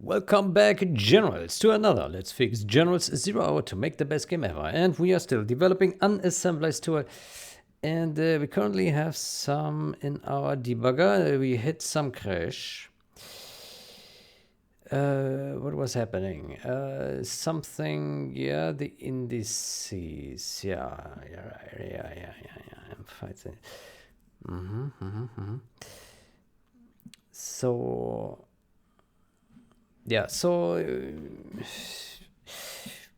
Welcome back, Generals, to another Let's Fix Generals 0 Hour to make the best game ever. And we are still developing unassemblize tool. And we currently have some in our debugger. We hit some crash. What was happening? Something, yeah, the indices. Yeah. I'm fighting. So... yeah, so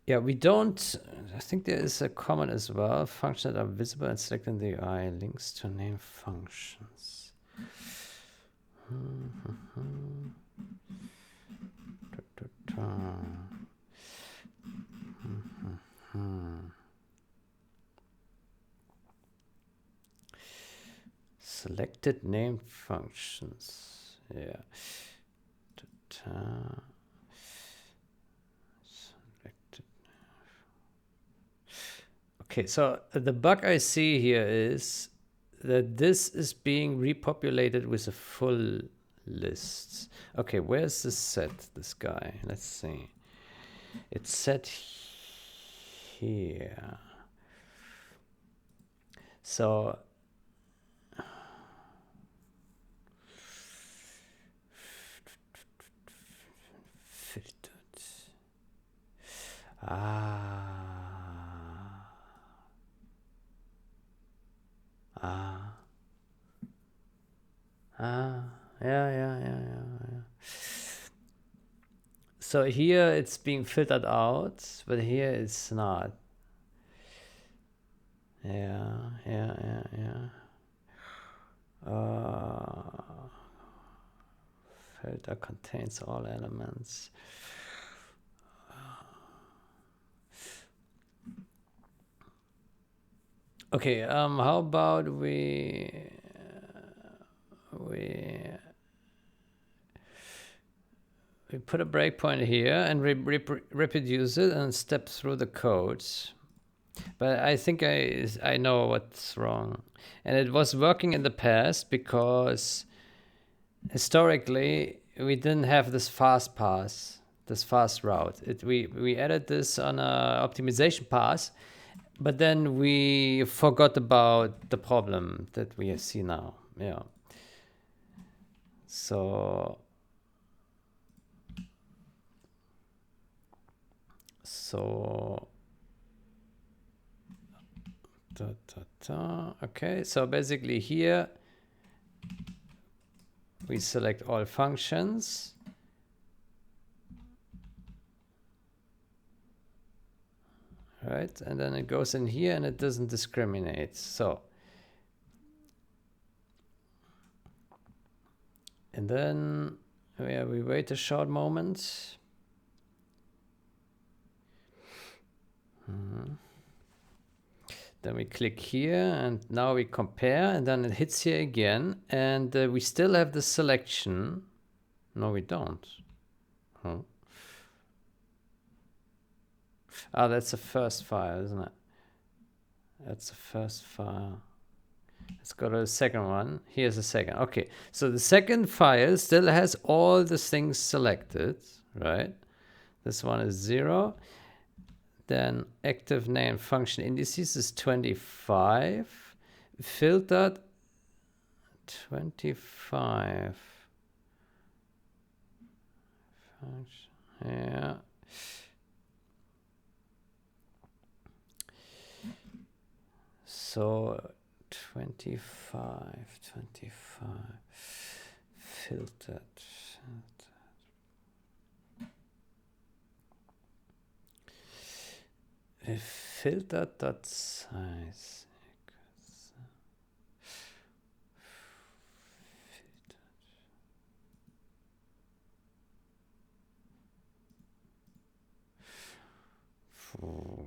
yeah, we don't. I think there is a comment as well. Functions that are visible and selected in the UI. Links to name functions. Selected name functions. Yeah. Okay, so the bug I see here is that this is being repopulated with a full list. Okay, where's this set, this guy? Let's see. It's set here. So filtered. Yeah. So here it's being filtered out, but here it's not. Yeah. Filter contains all elements. Okay, how about we put a breakpoint here and reproduce it and step through the codes. But I think I know what's wrong. And it was working in the past because historically we didn't have this fast pass, this fast route. We added this on a optimization pass, but then we forgot about the problem that we see now. Yeah. So okay, so basically here we select all functions. Right, and then it goes in here and it doesn't discriminate. So, and then we wait a short moment. Then we click here and now we compare, and then it hits here again, and we still have the selection. No, we don't. Oh. Ah, that's the first file, isn't it? That's the first file. Let's go to the second one. Here's the second. Okay, so the second file still has all the things selected, right? This one is 0. Then active name function indices is 25. Filtered 25. Yeah. So 25 filtered. Filtered.size filtered.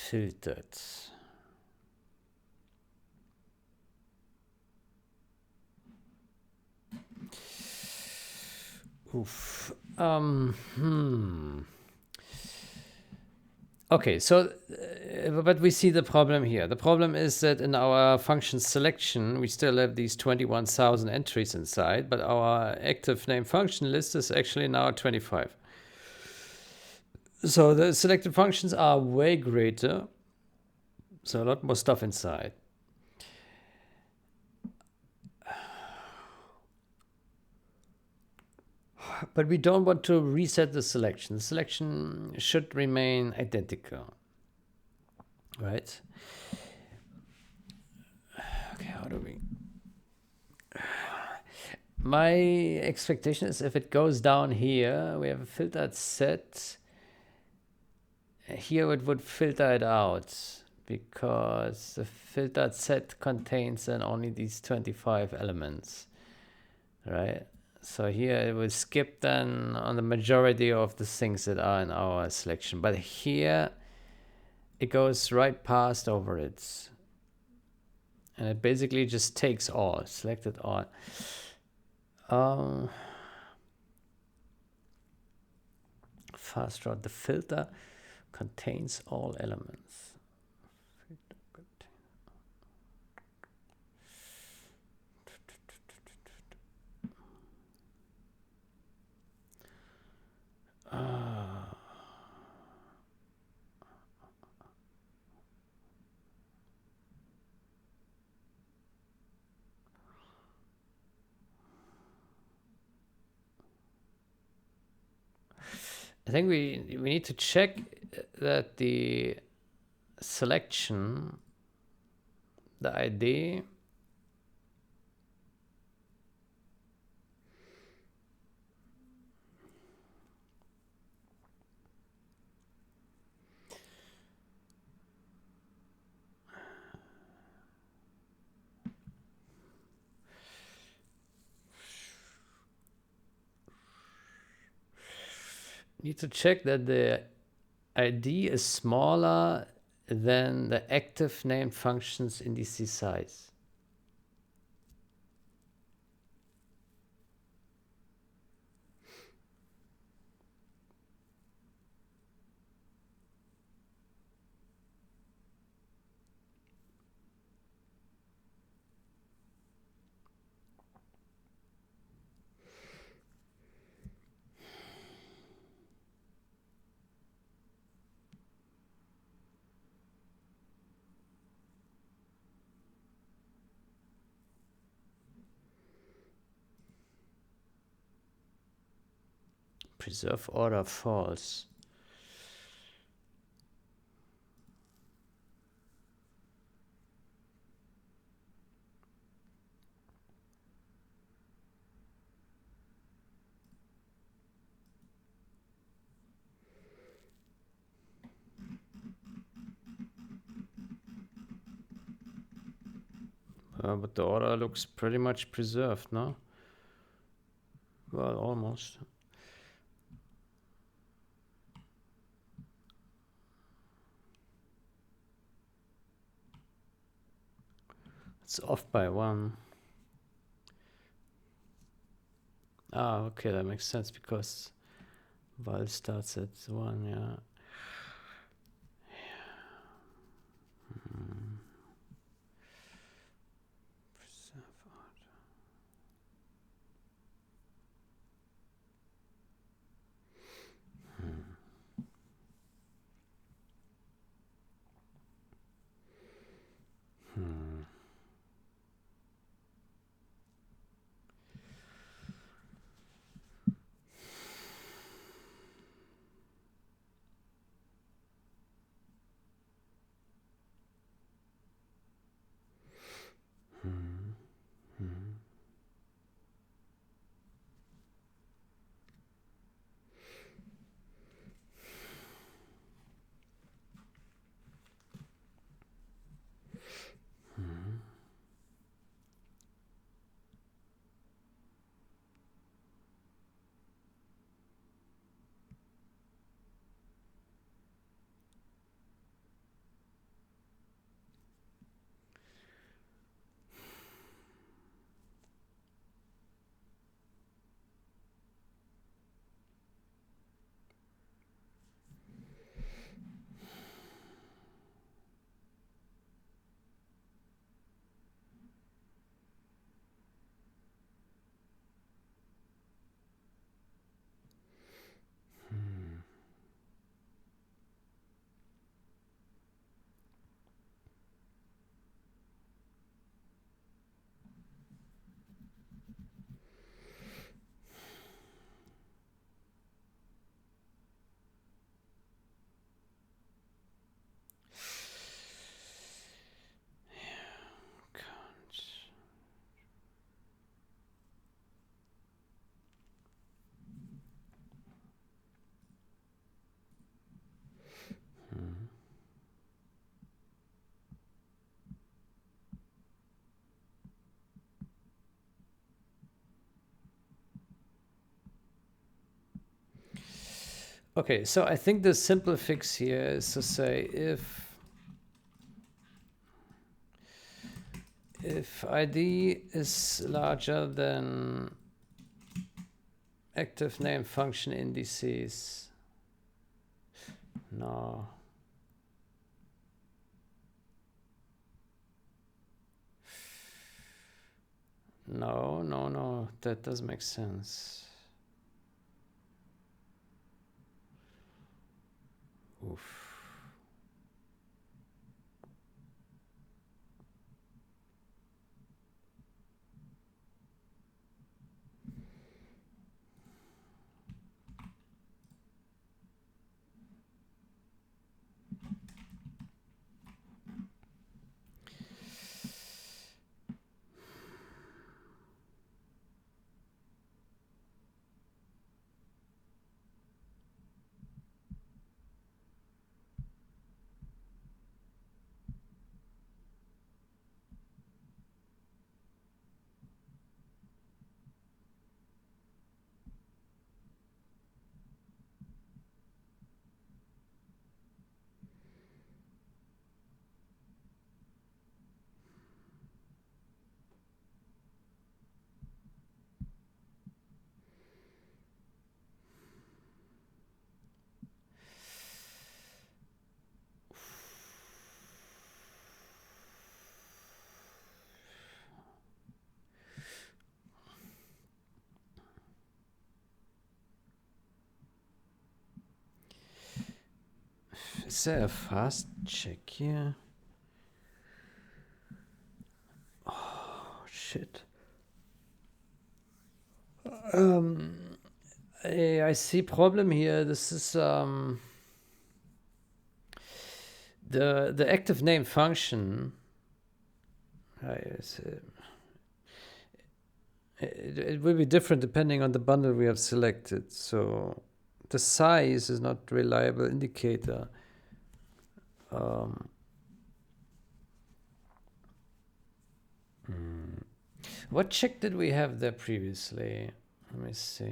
filtered. Oof. Okay, so, but we see the problem here. The problem is that in our function selection, we still have these 21,000 entries inside, but our active name function list is actually now 25. So the selected functions are way greater. So a lot more stuff inside. But we don't want to reset the selection. The selection should remain identical. Right? Okay, how do we... My expectation is if it goes down here, we have a filtered set. Here it would filter it out because the filtered set contains then only these 25 elements, right? So here it will skip then on the majority of the things that are in our selection. But here it goes right past over it. And it basically just takes all, selected all. Fast route, the filter contains all elements. I think we need to check that the selection, the ID, need to check that the ID is smaller than the active named functions indices size. Preserve order false. But the order looks pretty much preserved, no? Well, almost. It's off by 1. Ah, okay, that makes sense because val starts at 1, yeah. Okay, so I think the simple fix here is to say if ID is larger than active name function indices, no. No, that doesn't make sense. Oof. Is there a fast check here? Oh, shit. I see problem here. This is the active name function. It will be different depending on the bundle we have selected. So the size is not reliable indicator. What check did we have there previously? Let me see.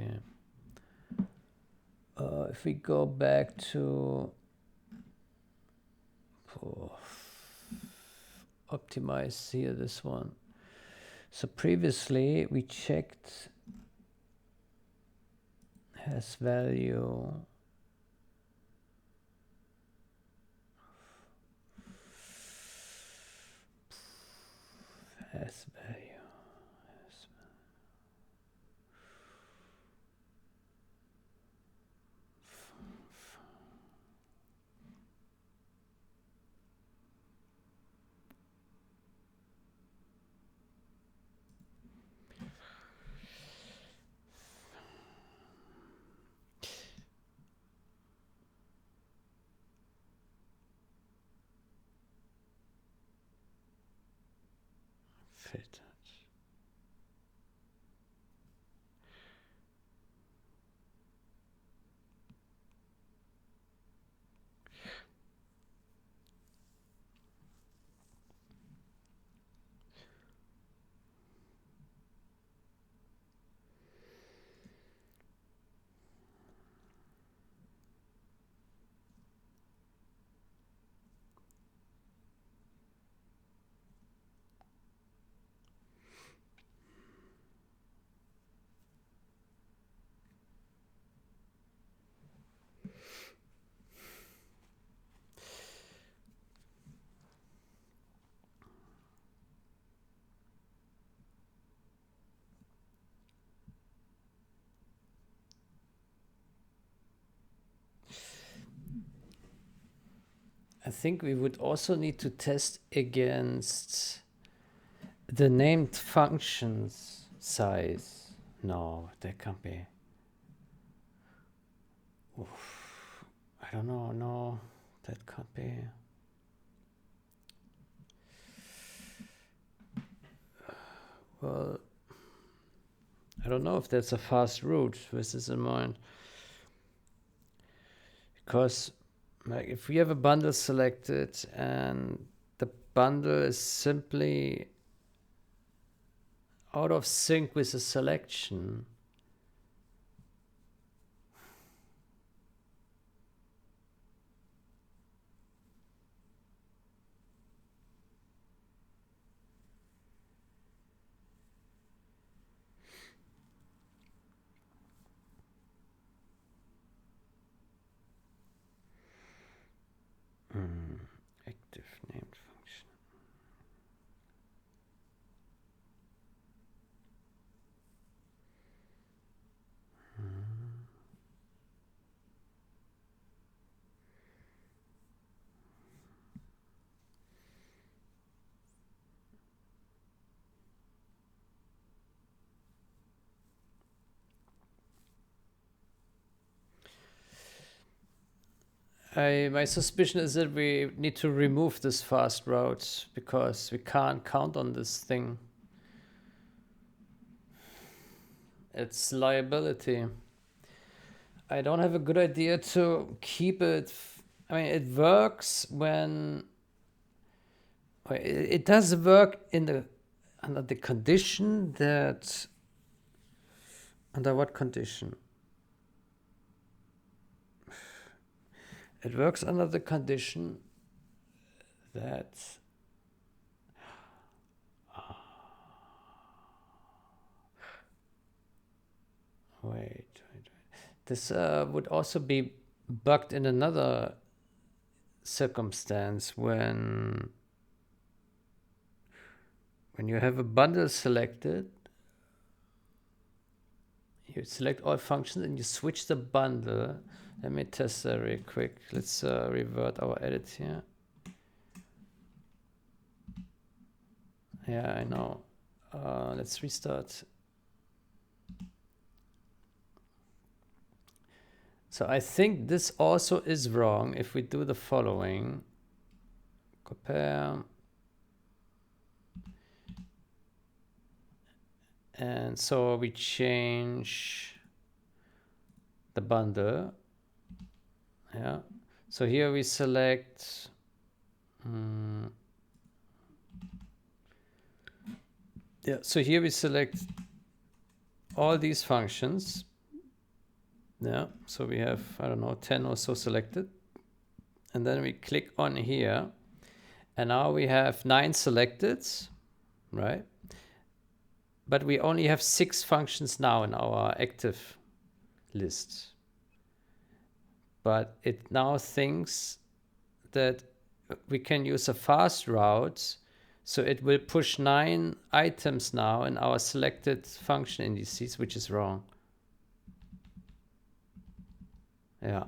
If we go back to optimize here, this one. So previously we checked has value. Has value. Fit. I think we would also need to test against the named functions size. No, that can't be. Oof. I don't know. No, that can't be. Well, I don't know if that's a fast route with this in mind. Because like if we have a bundle selected and the bundle is simply out of sync with the selection, My suspicion is that we need to remove this fast route because we can't count on this thing. It's liability. I don't have a good idea to keep it. I mean, it works when it does work under the condition that. Under what condition? It works under the condition that wait. This would also be bugged in another circumstance when you have a bundle selected. You select all functions and you switch the bundle. Let me test that real quick. Let's revert our edit here. Yeah, I know. Let's restart. So I think this also is wrong if we do the following. Compare. And so we change the bundle. Yeah. So here we select so here we select all these functions. Yeah. So we have, I don't know, 10 or so selected. And then we click on here. And now we have 9 selected, right? But we only have 6 functions now in our active list. But it now thinks that we can use a fast route, so it will push 9 items now in our selected function indices, which is wrong. Yeah.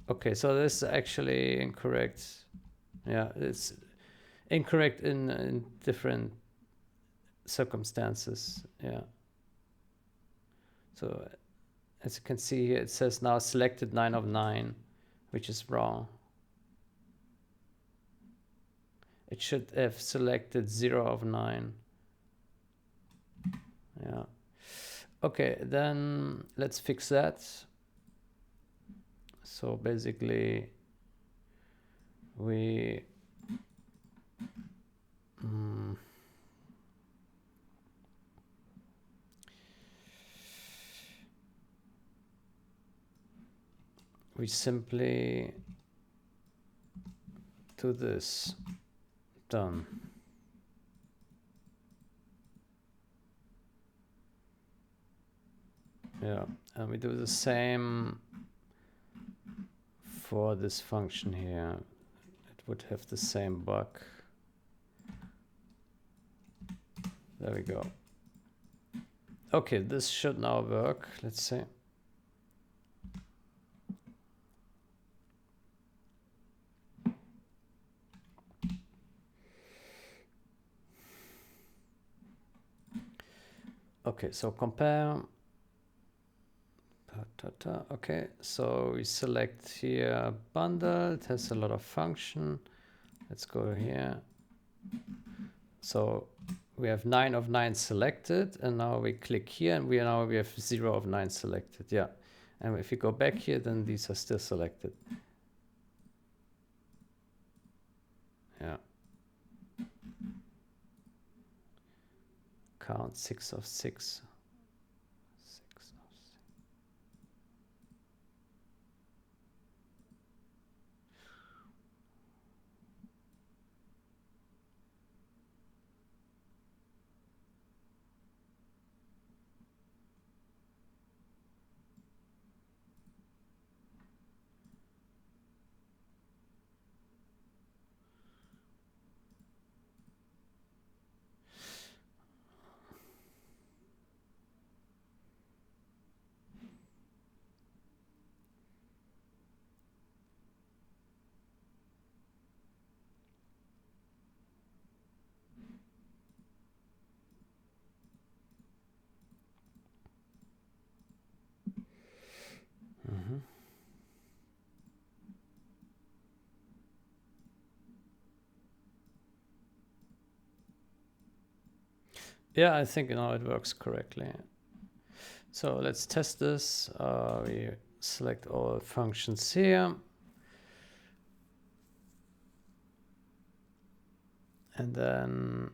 Okay, so this is actually incorrect. Yeah, it's incorrect in different circumstances. Yeah. So as you can see here, it says now selected 9 of 9, which is wrong. It should have selected 0 of 9. Yeah. Okay, then let's fix that. So basically, we simply do this. Done. Yeah, and we do the same for this function here. It would have the same bug. There we go. Okay, this should now work. Let's see. Okay, so compare. Okay, so we select here bundle. It has a lot of function. Let's go here. So we have 9 of 9 selected, and now we click here, and we have 0 of 9 selected. Yeah, and if you go back here, then these are still selected. Yeah. Count 6 of 6. Yeah, I think now it works correctly. So let's test this. We select all functions here. And then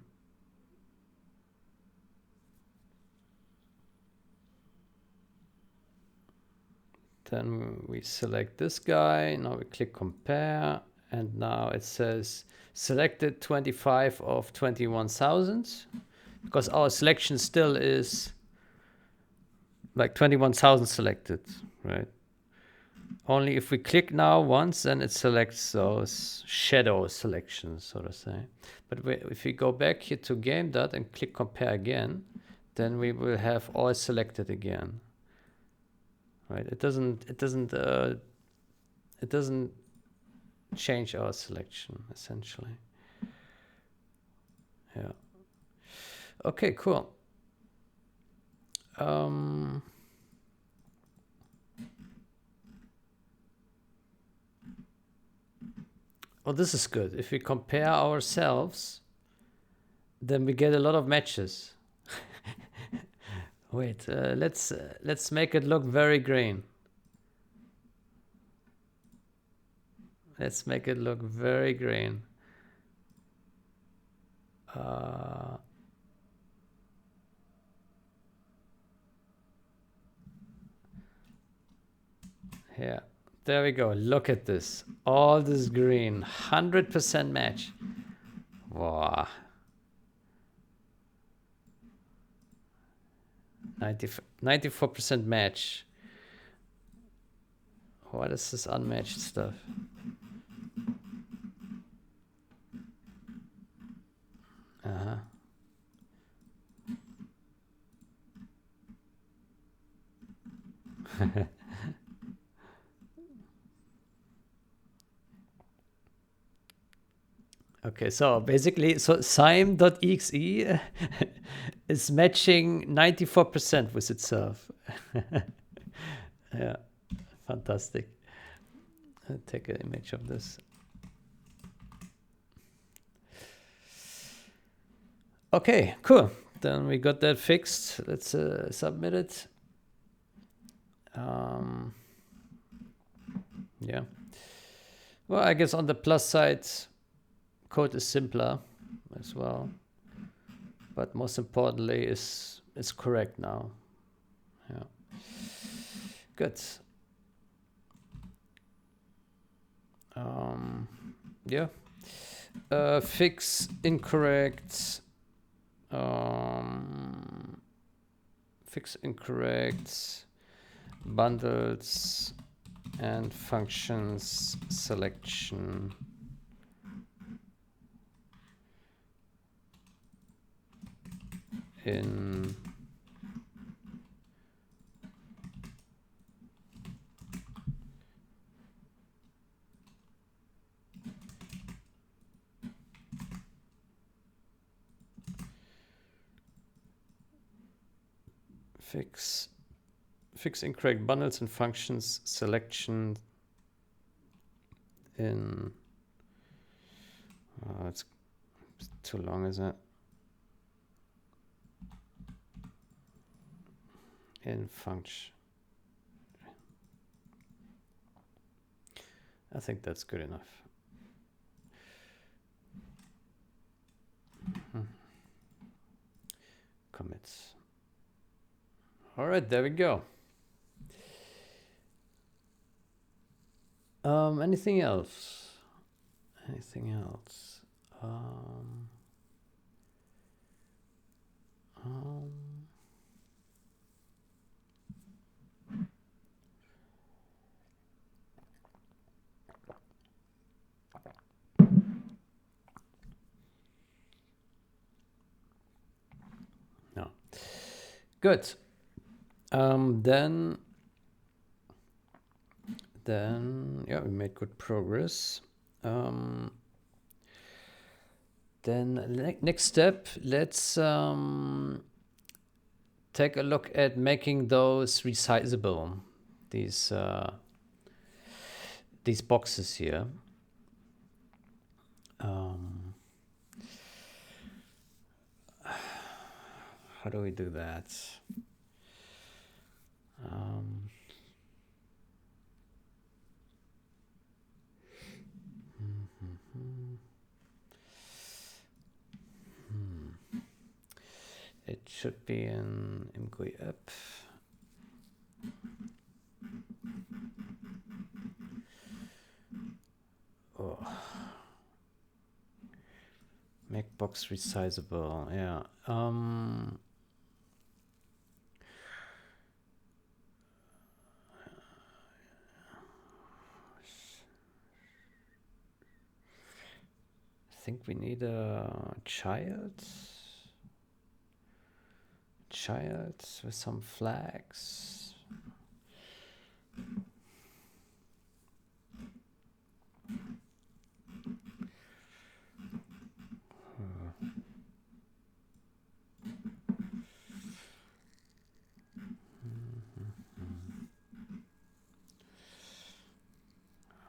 we select this guy. Now we click compare. And now it says selected 25 of 21,000. Because our selection still is like 21,000 selected, right? Only if we click now once, then it selects those shadow selections, so to say. But if we go back here to game dot and click compare again, then we will have all selected again, right? It doesn't change our selection essentially. Yeah. Okay, cool. Well, this is good. If we compare ourselves, then we get a lot of matches. Wait, let's make it look very green. Let's make it look very green. Yeah, there we go. Look at this. All this green. 100% match. Wow. 94% match. What is this unmatched stuff? Okay, so basically, so Thyme.exe is matching 94% with itself. Yeah, fantastic. I'll take an image of this. Okay, cool. Then we got that fixed. Let's submit it. Yeah. Well, I guess on the plus side, code is simpler as well. But most importantly, is correct now. Yeah. Good. Yeah. Fix incorrect. Fix incorrect bundles and functions selection in fix incorrect bundles and functions selection in it's too long, isn't it? In function. I think that's good enough. Commits. All right, there we go. Anything else? Anything else? No. Good. Then yeah, we made good progress. Then next step, let's take a look at making those resizable. These boxes here. how do we do that? It should be in GUI app. Oh. Make box resizable. Yeah. I think we need a child with some flags.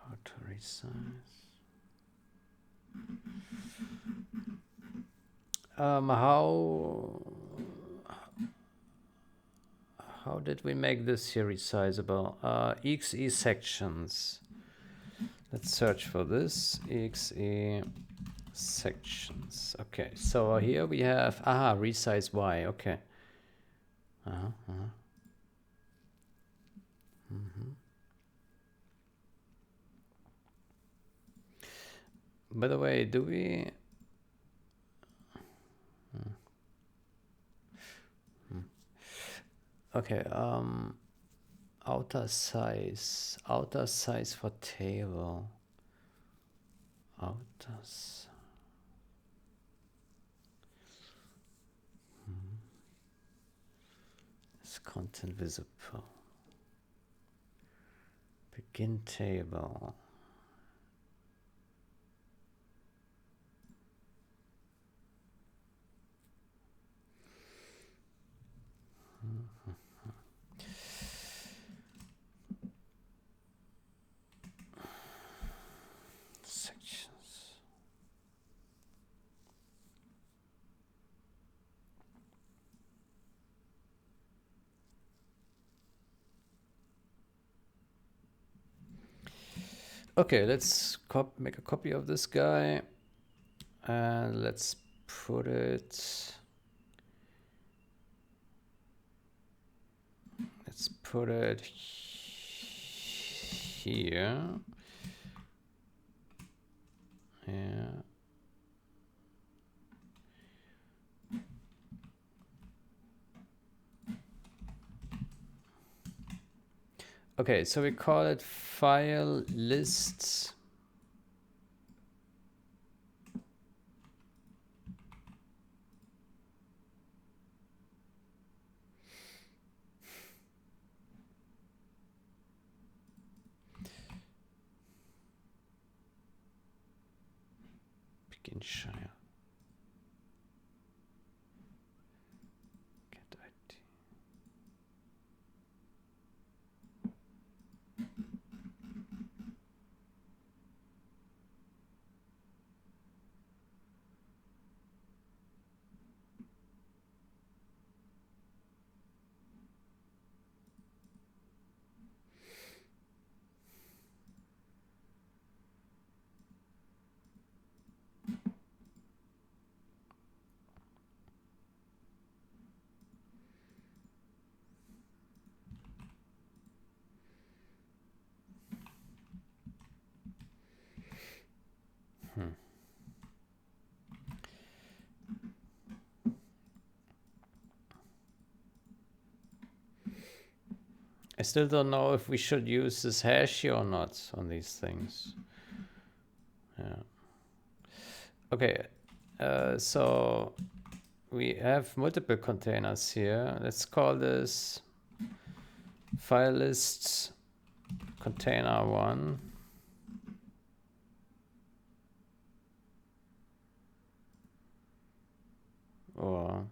How to resize? How did we make this here resizable? EXE sections. Let's search for this. EXE sections. Okay, so here we have resize Y. Okay. By the way, do we? Okay. Outer size for table. Is content visible? Begin table. Sections. Okay, let's make a copy of this guy and let's put it. Let's put it here. Yeah. Okay, so we call it file lists. Begin share. Get ID. I still don't know if we should use this hash here or not on these things. Yeah. Okay. So we have multiple containers here. Let's call this file list container 1. Or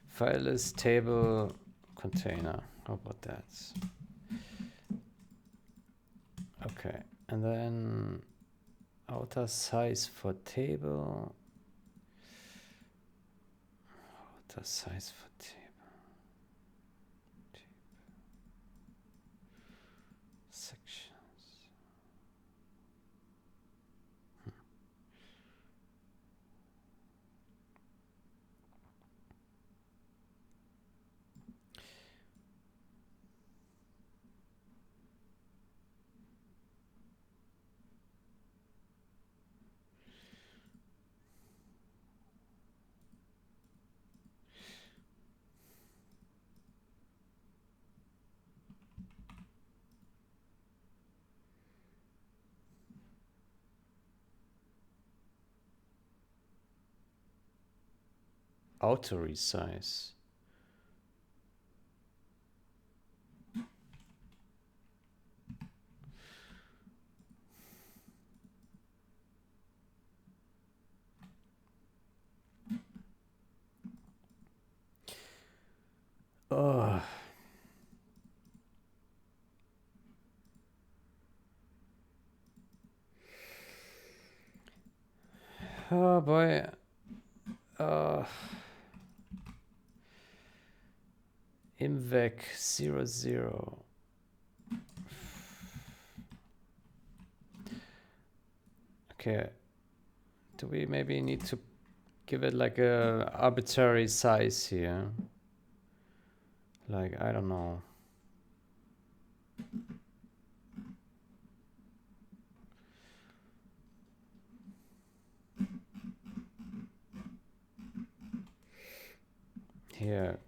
file list table container. How about that? Okay, and then outer size for table. Outer size for table. Sections. Outer resize. Oh. Oh boy. Imvec 00. Okay. Do we maybe need to give it like a arbitrary size here? Like, I don't know. Here.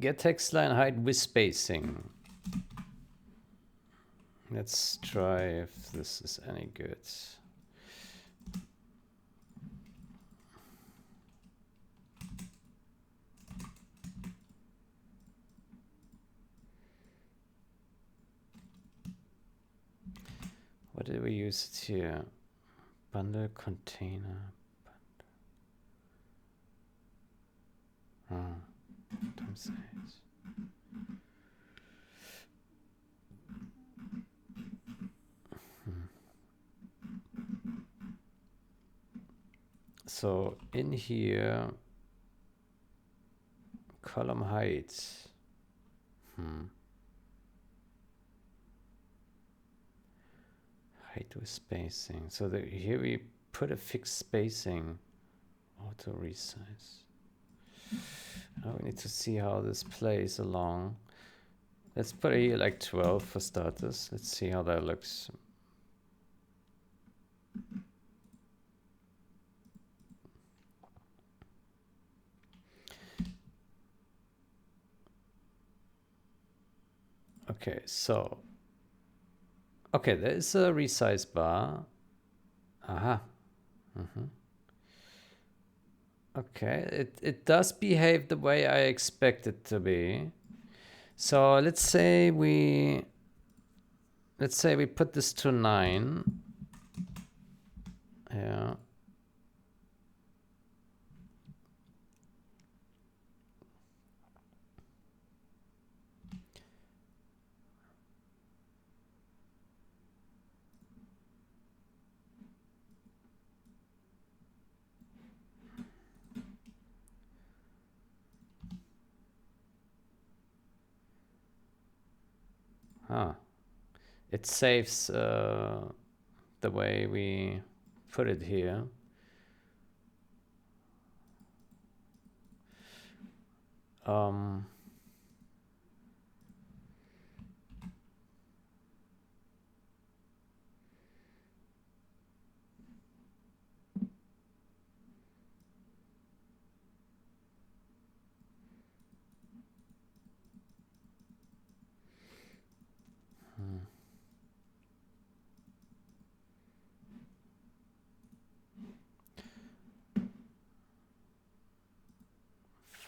Get text line height with spacing. Let's try if this is any good. What did we use it here? Bundle container. Bundle. Oh, time size. So in here, column height. Height with spacing. So here we put a fixed spacing. Auto resize. Now we need to see how this plays along. Let's put it here like 12 for starters. Let's see how that looks. Okay, so okay, there is a resize bar. Aha. Okay, it does behave the way I expect it to be. So let's say we put this to 9. Yeah. It saves the way we put it here.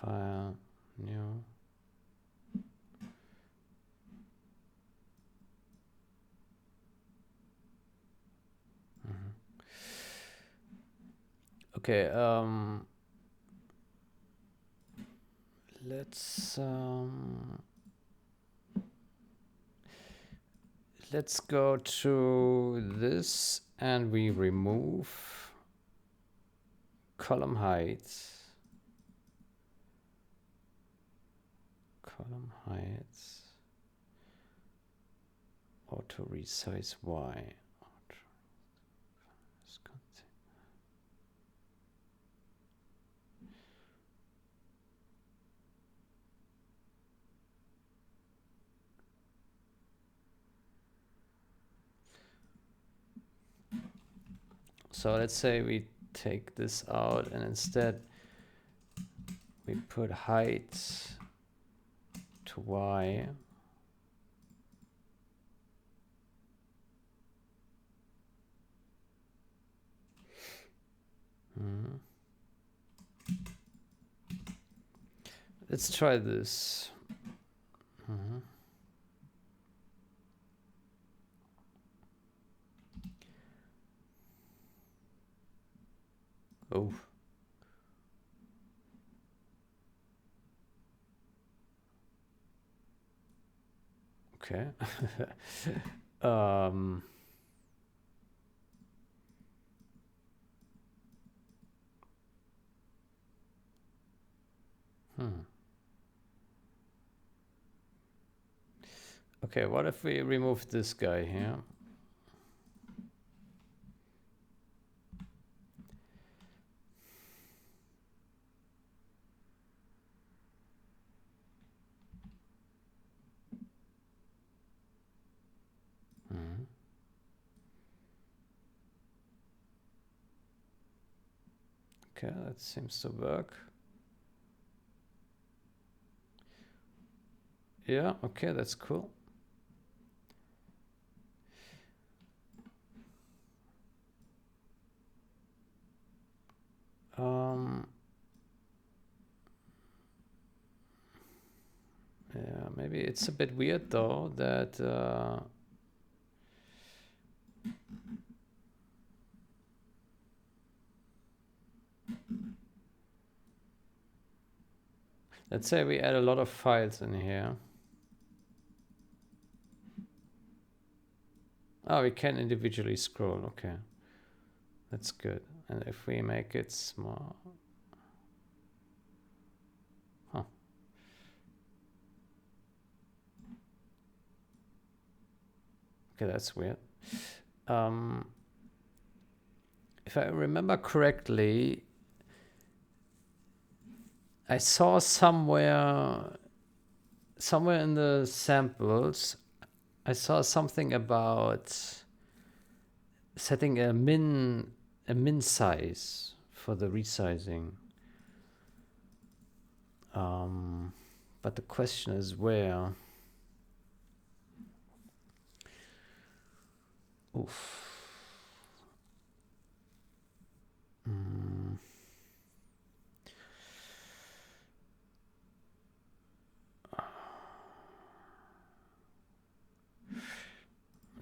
file, new. Okay, let's go to this and we remove column height. Column height. Auto resize Y. So let's say we take this out and instead we put height to Y. Let's try this. Oh. Okay. Okay, what if we remove this guy here? Okay, that seems to work. Yeah, okay, that's cool. Yeah, maybe it's a bit weird though that let's say we add a lot of files in here. Oh, we can individually scroll. Okay, that's good. And if we make it small, huh? Okay, that's weird. If I remember correctly, I saw somewhere in the samples, I saw something about setting a min size for the resizing. But the question is where. Oof.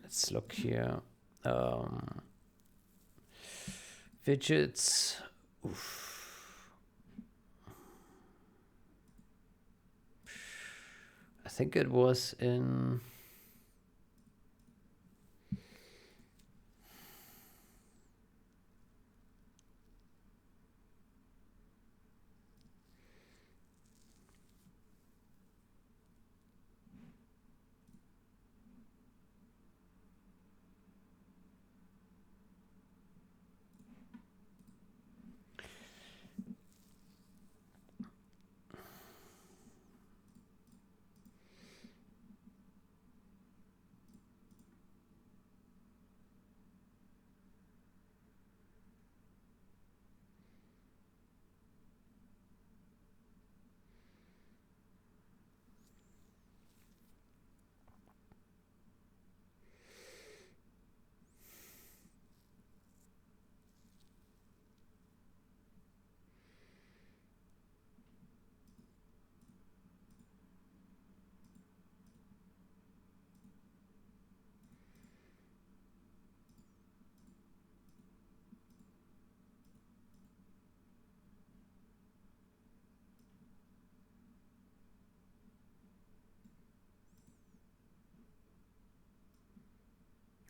Let's look here. Widgets. Oof. I think it was in.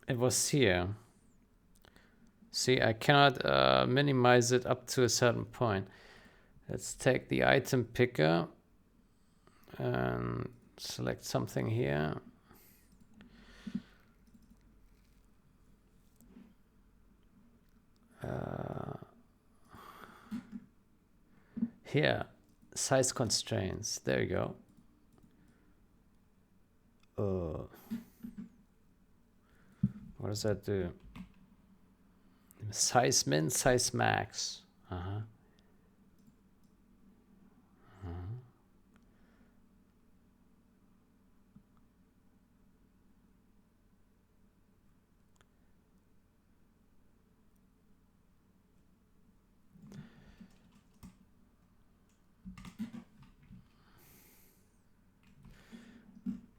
It was here. See, I cannot minimize it up to a certain point. Let's take the item picker and select something here. Here, size constraints. There you go. What does that do? Size min, size max.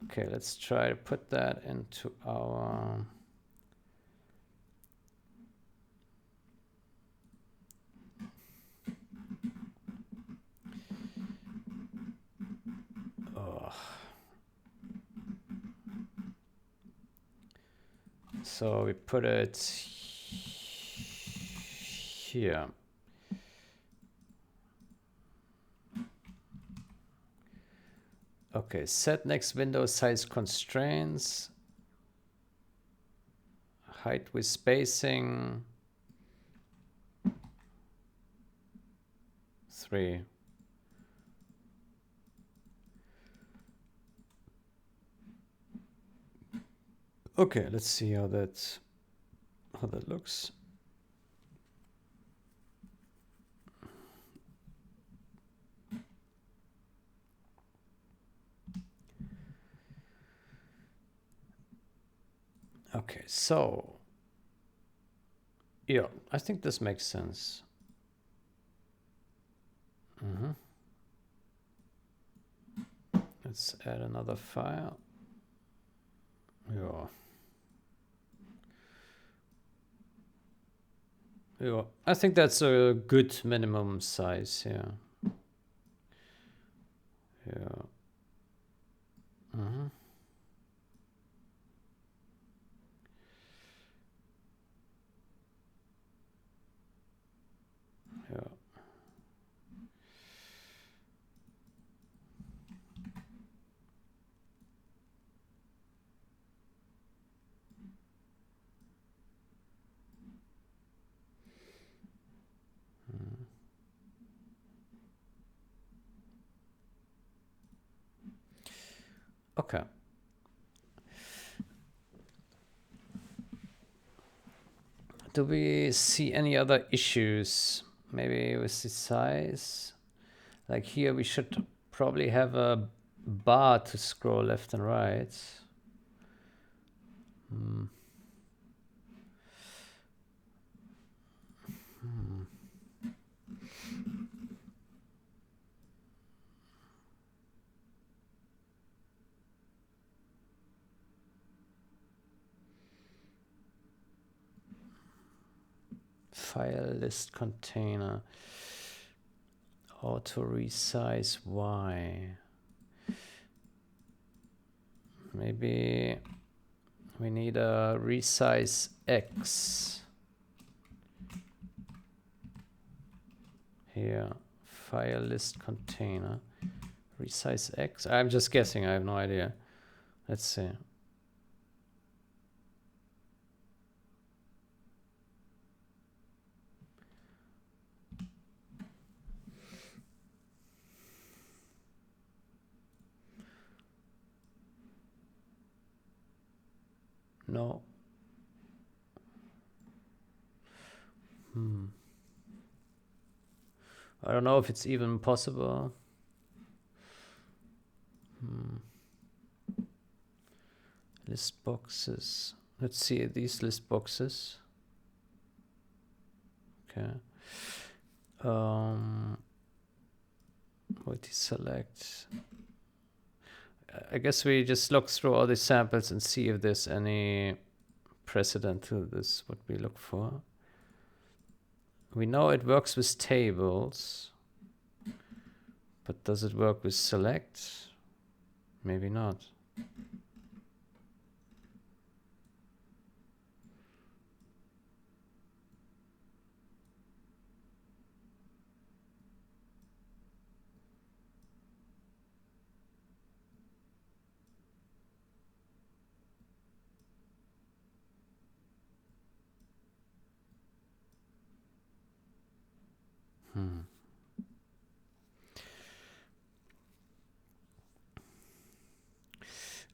Okay, let's try to put that into our so we put it here. Okay, set next window size constraints. Height with spacing 3. Okay, let's see how that looks. Okay, so yeah, I think this makes sense. Let's add another file. Yeah. Yeah, I think that's a good minimum size. Yeah. Yeah. Yeah. Okay. Do we see any other issues? Maybe with the size? Like here we should probably have a bar to scroll left and right. File list container. Auto resize Y. Maybe we need a resize X. Here, file list container. Resize X. I'm just guessing, I have no idea. Let's see. No. I don't know if it's even possible. List boxes. Let's see these list boxes. Okay. Multi-select. I guess we just look through all the samples and see if there's any precedent to this, what we look for. We know it works with tables, but does it work with select? Maybe not.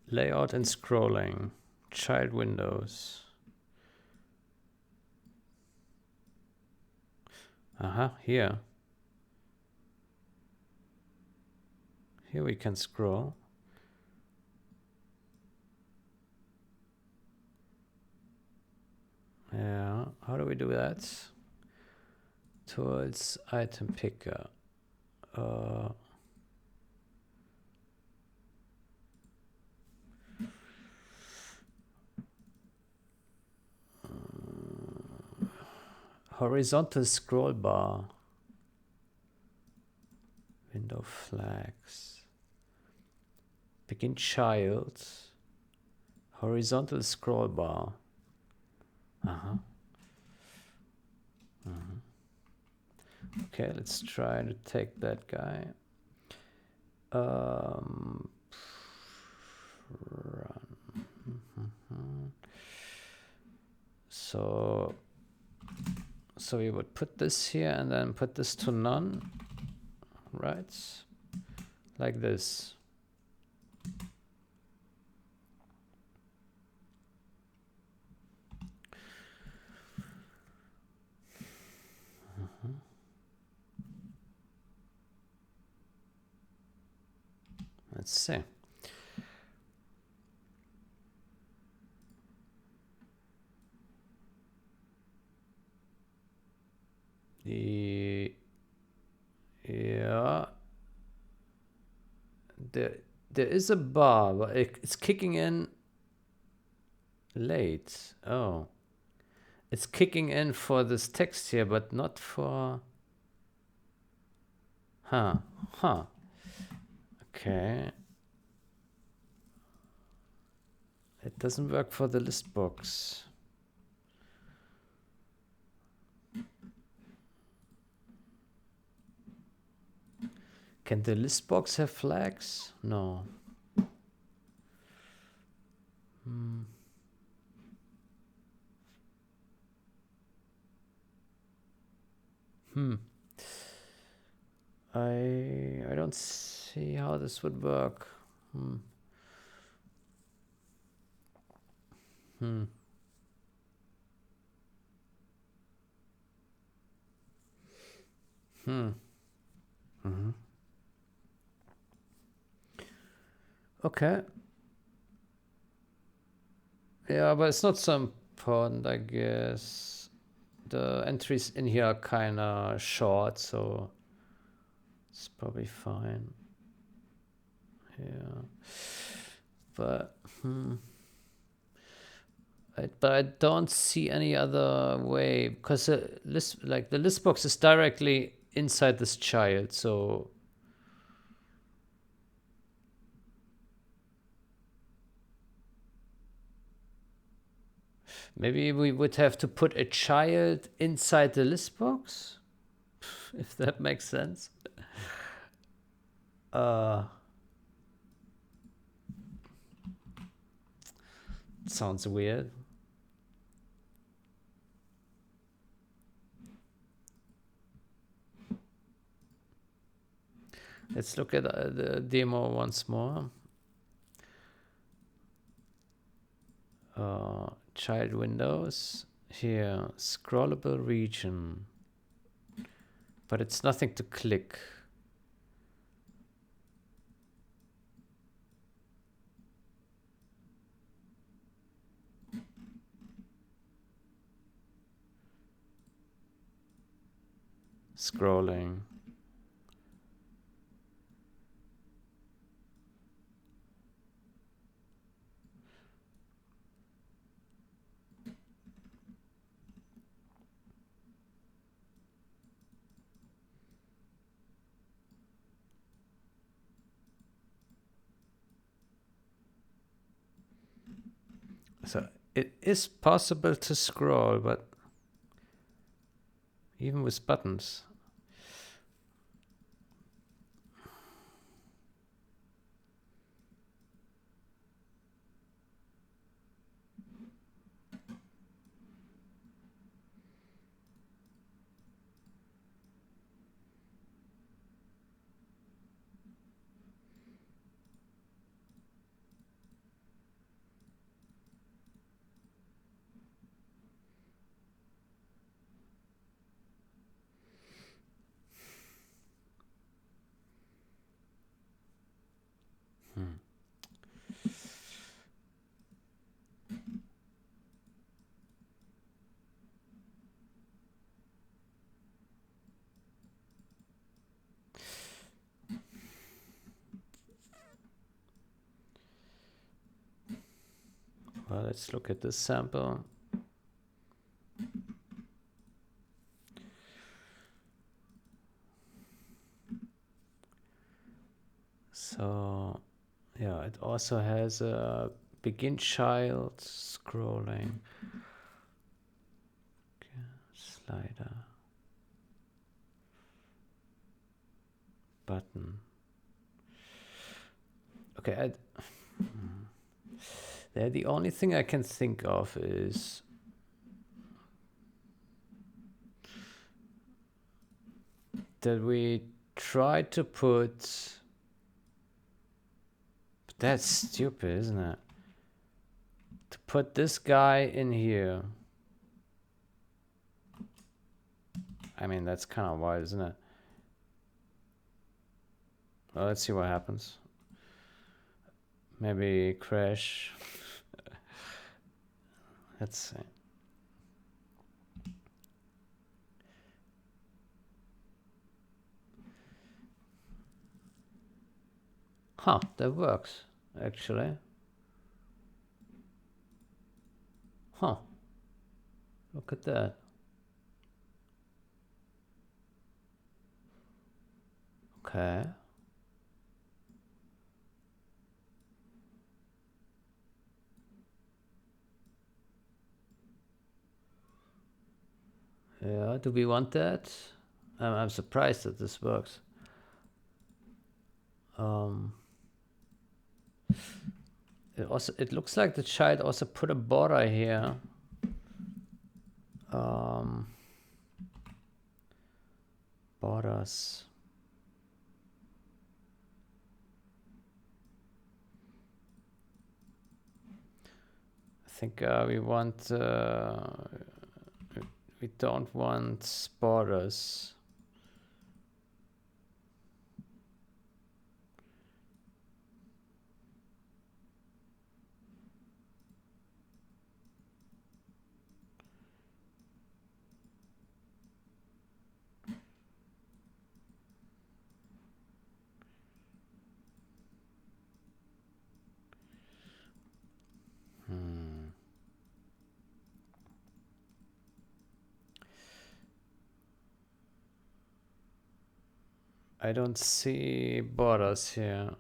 Layout and scrolling. Child windows. Here. Here we can scroll. Yeah, how do we do that? Tools, item picker. Horizontal scroll bar. Window flags. Begin child. Horizontal scroll bar. Okay, let's try to take that guy. Run. So we would put this here and then put this to none, right? Like this. Let's see. Yeah. There is a bar, but it's kicking in late. Oh. It's kicking in for this text here, but not for... Huh. Okay. It doesn't work for the list box. Can the list box have flags? No. I don't see how this would work. Okay. Yeah, but it's not so important, I guess. The entries in here are kind of short, so it's probably fine. Yeah. But I don't see any other way, because the list box is directly inside this child, so maybe we would have to put a child inside the list box, if that makes sense. Sounds weird. Let's look at the demo once more. Child windows. Here, scrollable region. But it's nothing to click. Scrolling. So it is possible to scroll, but even with buttons. Well, let's look at this sample. So, yeah, it also has a begin child scrolling. Okay, slider. Button. Okay, the only thing I can think of is that we tried to put. But that's stupid, isn't it? To put this guy in here. I mean, that's kind of wild, isn't it? Well, let's see what happens. Maybe crash. Let's see. Huh, that works, actually. Huh. Look at that. Okay. Yeah, do we want that? I'm surprised that this works. It looks like the child also put a border here. Borders. I think we want. We don't want borders. I don't see borders here.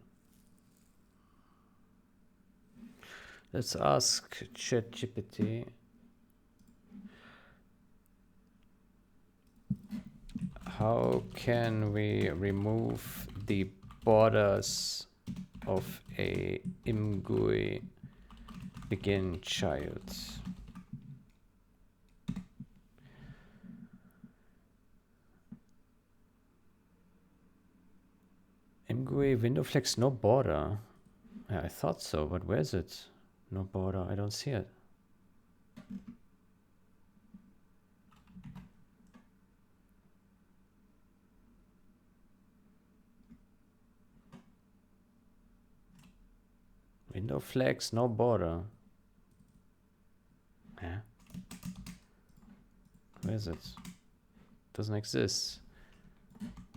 Let's ask ChatGPT. How can we remove the borders of a ImGUI begin child? ImGUI WindowFlex no border. Yeah, I thought so, but where's it? No border. I don't see it. WindowFlex no border. Yeah. Where is it? Doesn't exist.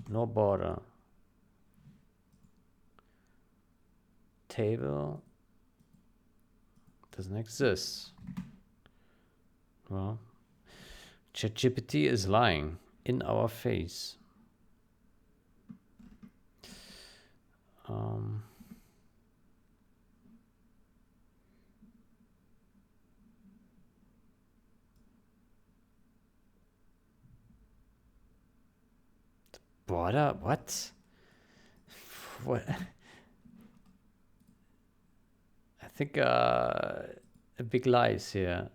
No border. Table. Doesn't exist. Well, ChatGPT is lying in our face. Border? What? What? I think a big lies here.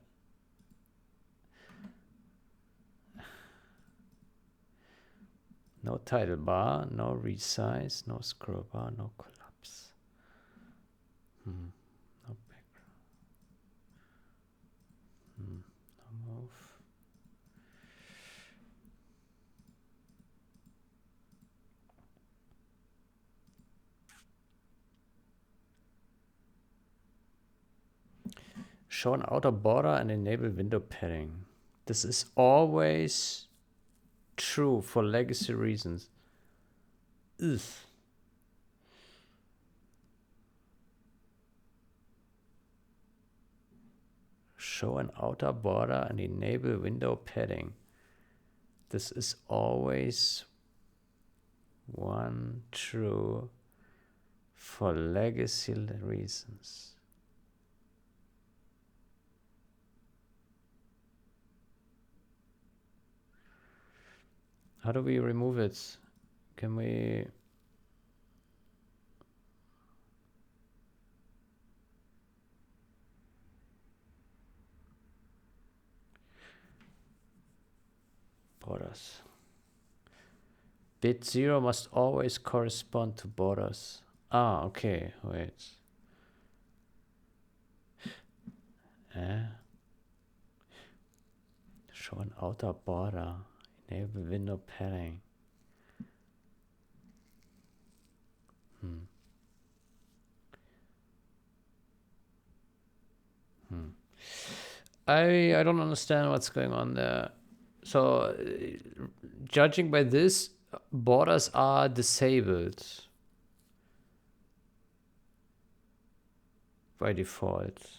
No title bar, no resize, no scroll bar, no collapse. No background. No move. Show an outer border and enable window padding. This is always true for legacy reasons. Ugh. Show an outer border and enable window padding. This is always one true for legacy reasons. How do we remove it? Can we... Borders. Bit 0 must always correspond to borders. Ah, okay, wait. Show an outer border. Enable window padding. I don't understand what's going on there. So, judging by this, borders are disabled by default.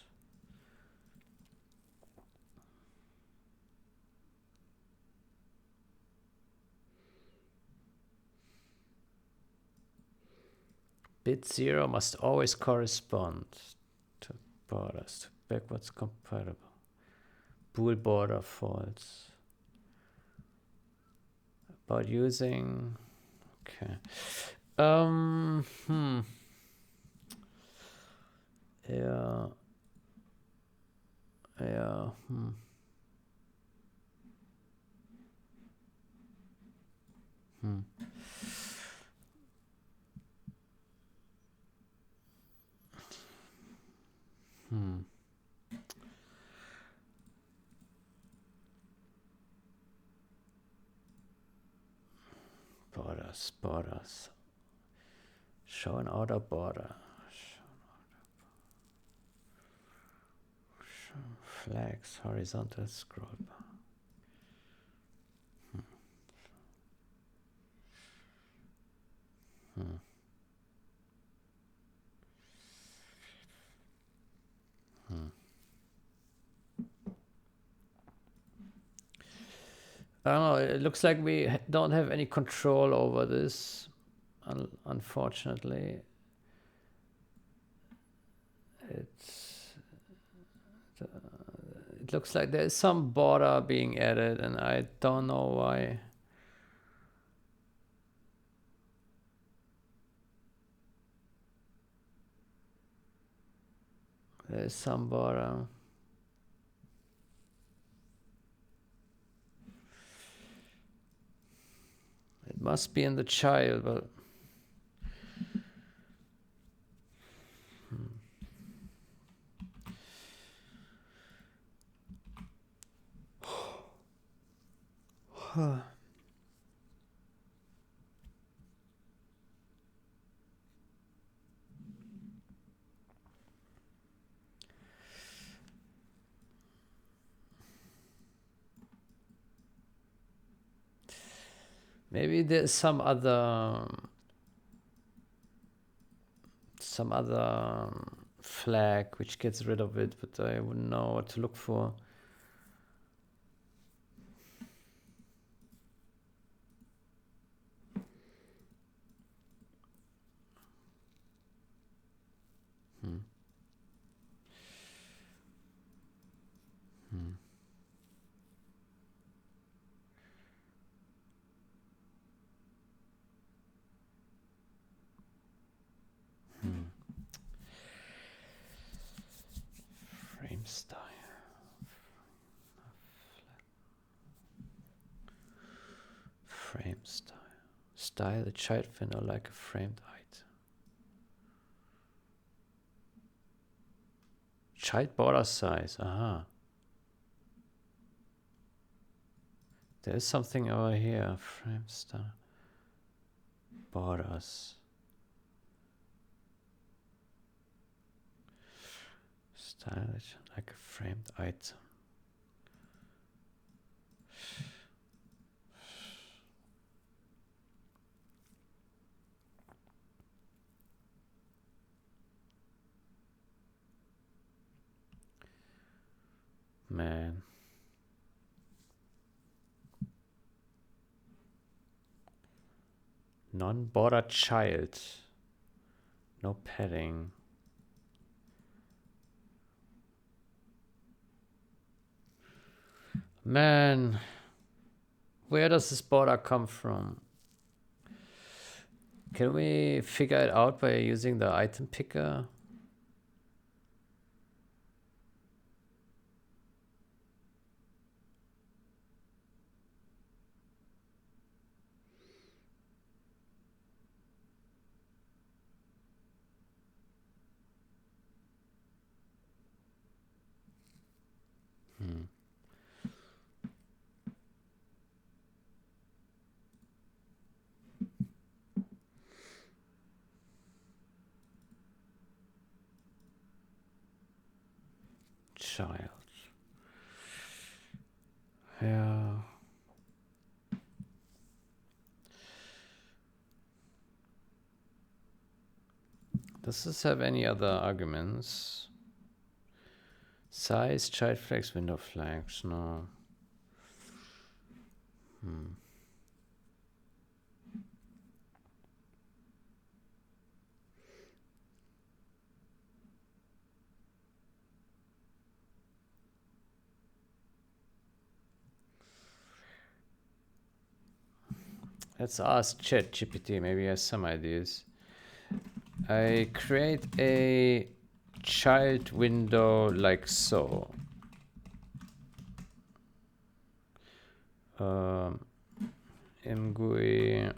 Bit 0 must always correspond to borders, to backwards compatible. Bool border false. About using... Okay. Yeah. Borders. Show an outer border. Show flags, horizontal scroll bar. I don't know, it looks like we don't have any control over this, unfortunately. It looks like there is some border being added, and I don't know why. There's some border. It must be in the child, but... Maybe there's some other flag which gets rid of it, but I wouldn't know what to look for. Frame style. Frame style. Style the child window like a framed item. Child border size. Aha. There's something over here. Frame style. Borders. Stylish, like a framed item. Man. Non-border child. No padding. Man. Where does this border come from? Can we figure it out by using the item picker? Child. Yeah. Does this have any other arguments? Size, child flags, window flags, no. Let's ask ChatGPT, maybe he has some ideas. I create a child window like so. MGUI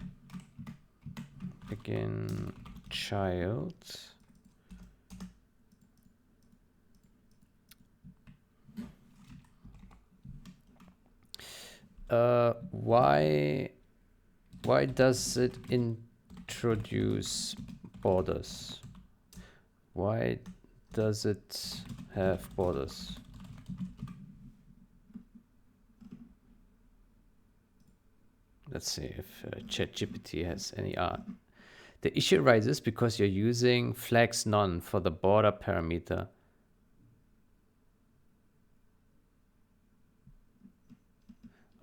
begin child. Why does it introduce borders? Why does it have borders? Let's see if ChatGPT has any art. The issue arises because you're using flags none for the border parameter.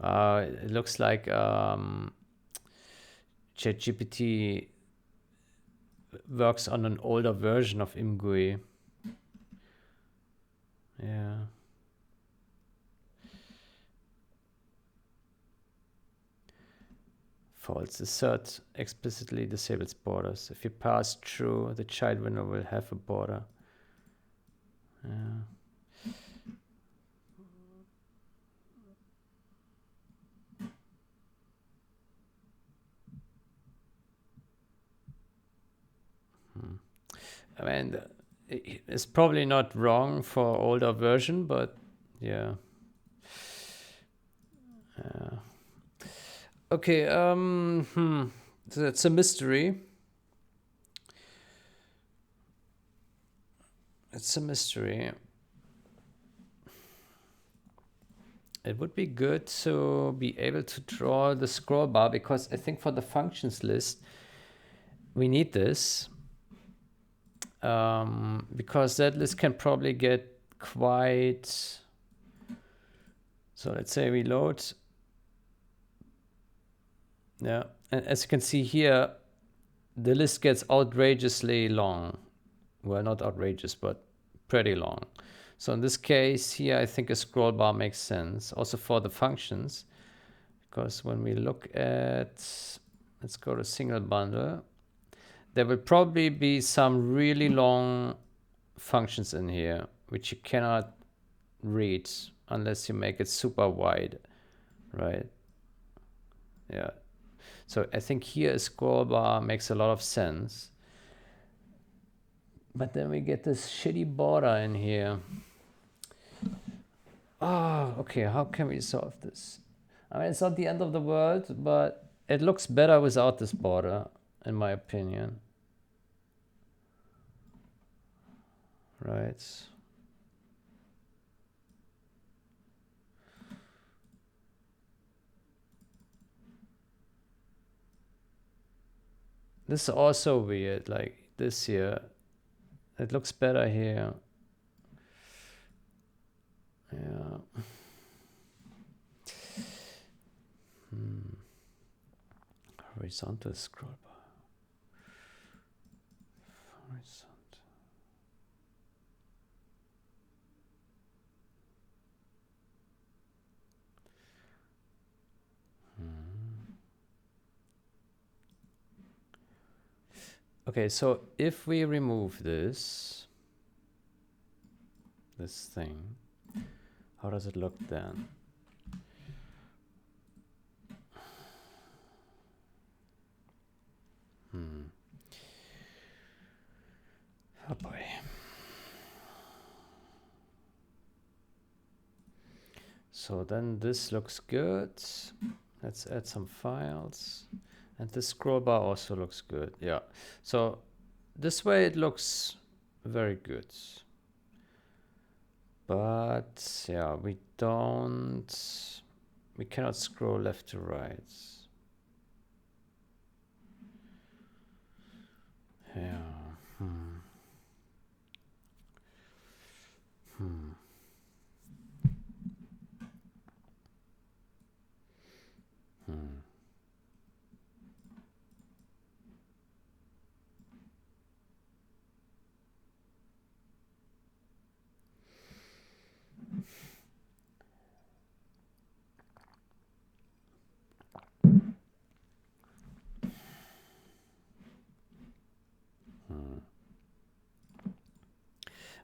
It looks like ChatGPT works on an older version of MGUI. Yeah. False. The third explicitly disables borders. If you pass through, the child window will have a border. Yeah. I mean, it's probably not wrong for older version, but yeah. Okay, so it's a mystery. It's a mystery. It would be good to be able to draw the scroll bar, because I think for the functions list, we need this. Because that list can probably get quite... So let's say we load. Yeah, and as you can see here, the list gets outrageously long. Well, not outrageous, but pretty long. So in this case here, I think a scroll bar makes sense also for the functions, because when we look at, let's go to single bundle, there will probably be some really long functions in here which you cannot read unless you make it super wide, right? Yeah. So I think here a scroll bar makes a lot of sense. But then we get this shitty border in here. Oh, okay, how can we solve this? I mean, it's not the end of the world, but it looks better without this border, in my opinion. Right. This is also weird, like this here. It looks better here. Yeah. Horizontal scroll bar. Horizontal. Okay, so if we remove this thing, how does it look then? Oh boy. So then this looks good. Let's add some files. And the scroll bar also looks good. Yeah. So this way it looks very good. But yeah, we cannot scroll left to right. Yeah.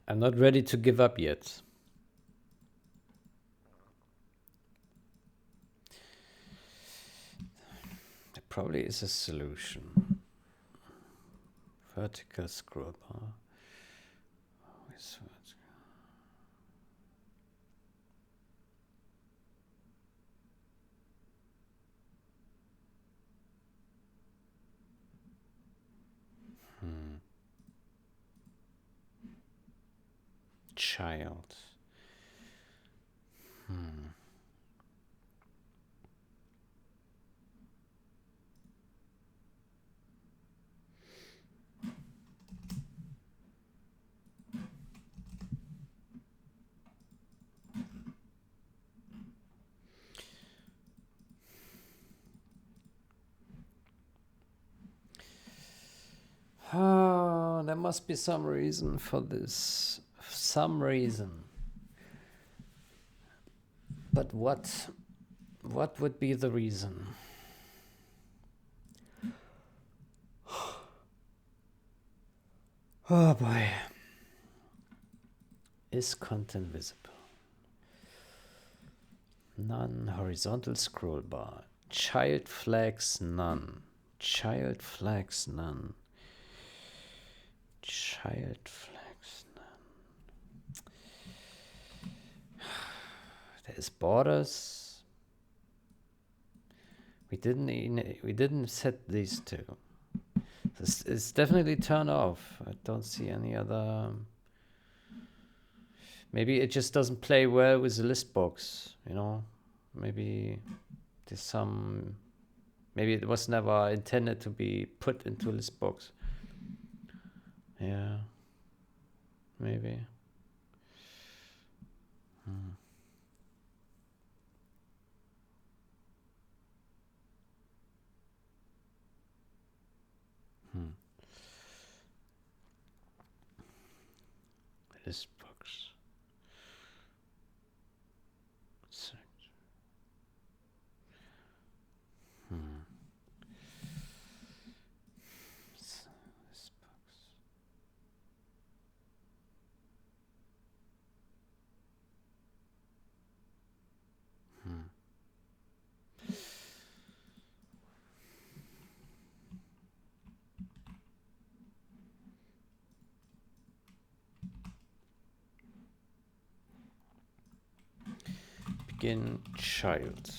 I'm not ready to give up yet. There probably is a solution. Vertical scroll bar. Where's vertical? Child. Oh, there must be some reason for this. Some reason. But what? What would be the reason? Oh boy. Is content visible? None. Horizontal scroll bar. Child flags none. Child flags none. Child flags none. There's borders. We didn't set these two. It's definitely turned off. I don't see any other. Maybe it just doesn't play well with the list box, you know? Maybe there's some. Maybe it was never intended to be put into a list box. Yeah. Maybe. List box. List box. Begin child.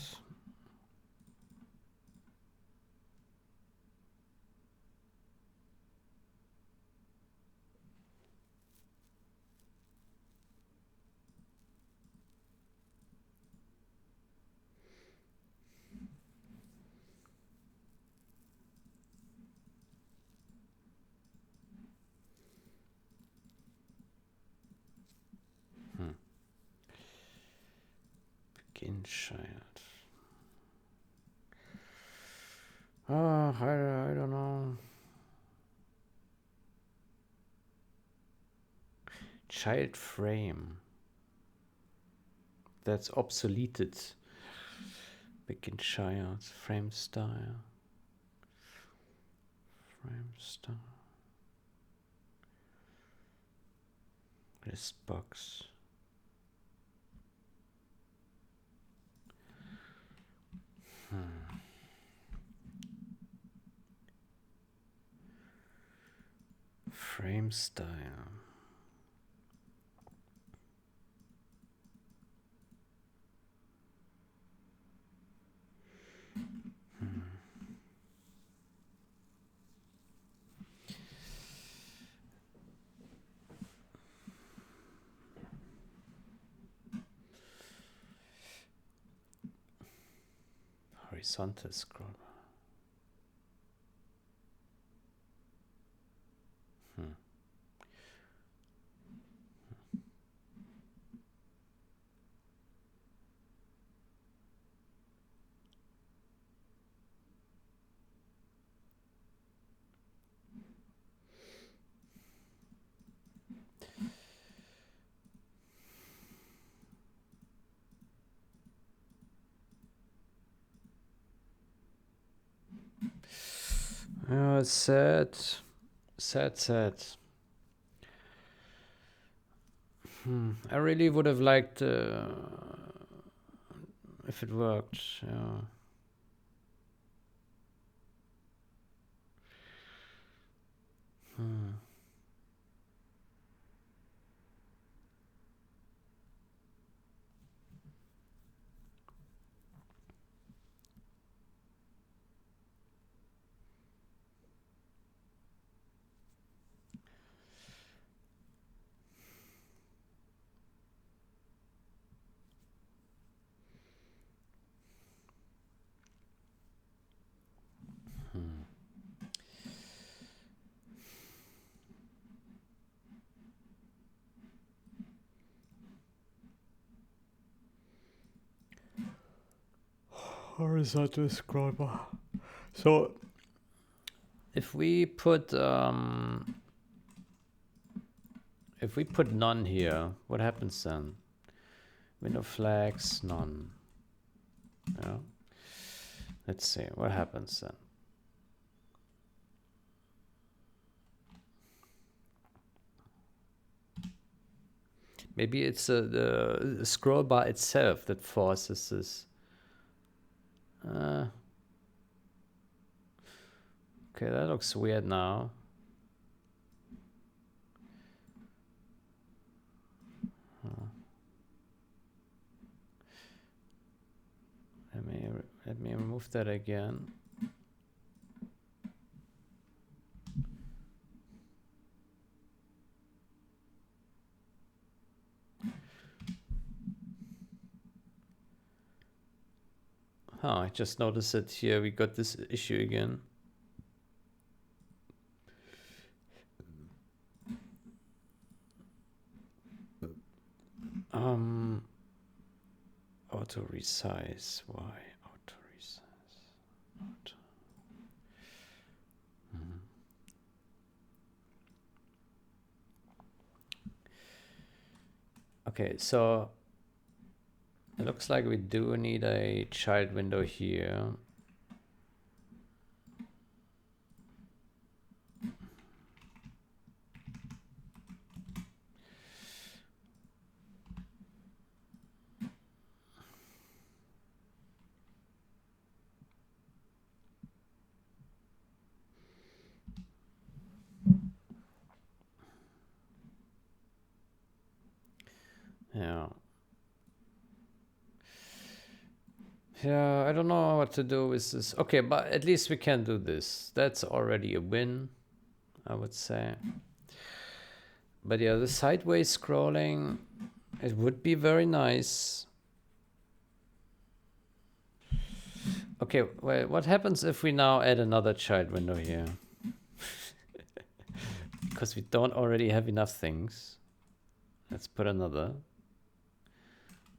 child. Oh, I don't know. Child frame. That's obsoleted. Begin child. Frame style. Frame style. This box. Frame style. Horizontal scroll. Oh, it's sad. Sad. I really would have liked if it worked. Yeah. Horizontal scroll bar. So if we put none here, what happens then? Window flags, none. Yeah. Let's see what happens then. Maybe it's the scroll bar itself that forces this. Okay, that looks weird now. Let me remove that again. I just noticed that here we got this issue again. Auto resize. Why auto resize? Auto. Okay, so it looks like we do need a child window here. Yeah, I don't know what to do with this. Okay, but at least we can do this. That's already a win, I would say. But yeah, the sideways scrolling, it would be very nice. Okay, well, what happens if we now add another child window here? Because we don't already have enough things. Let's put another.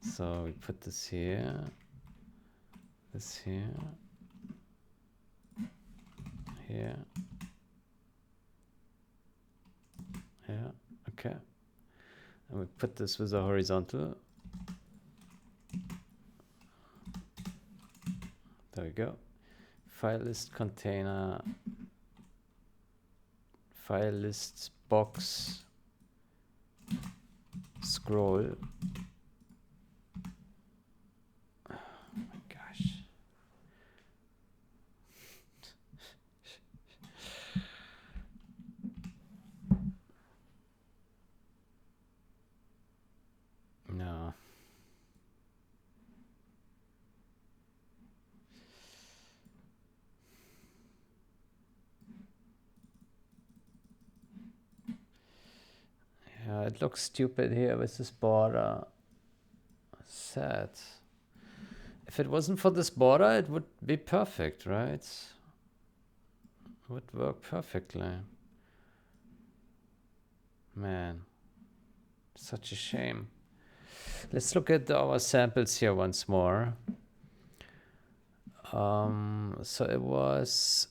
So we put this here, this here, here, yeah, okay. And we put this with a horizontal. There we go. File list container, file list box, scroll. Oh my gosh. No. Yeah, it looks stupid here with this border. Sad. If it wasn't for this border, it would be perfect, right? It would work perfectly. Man, such a shame. Let's look at our samples here once more. So it was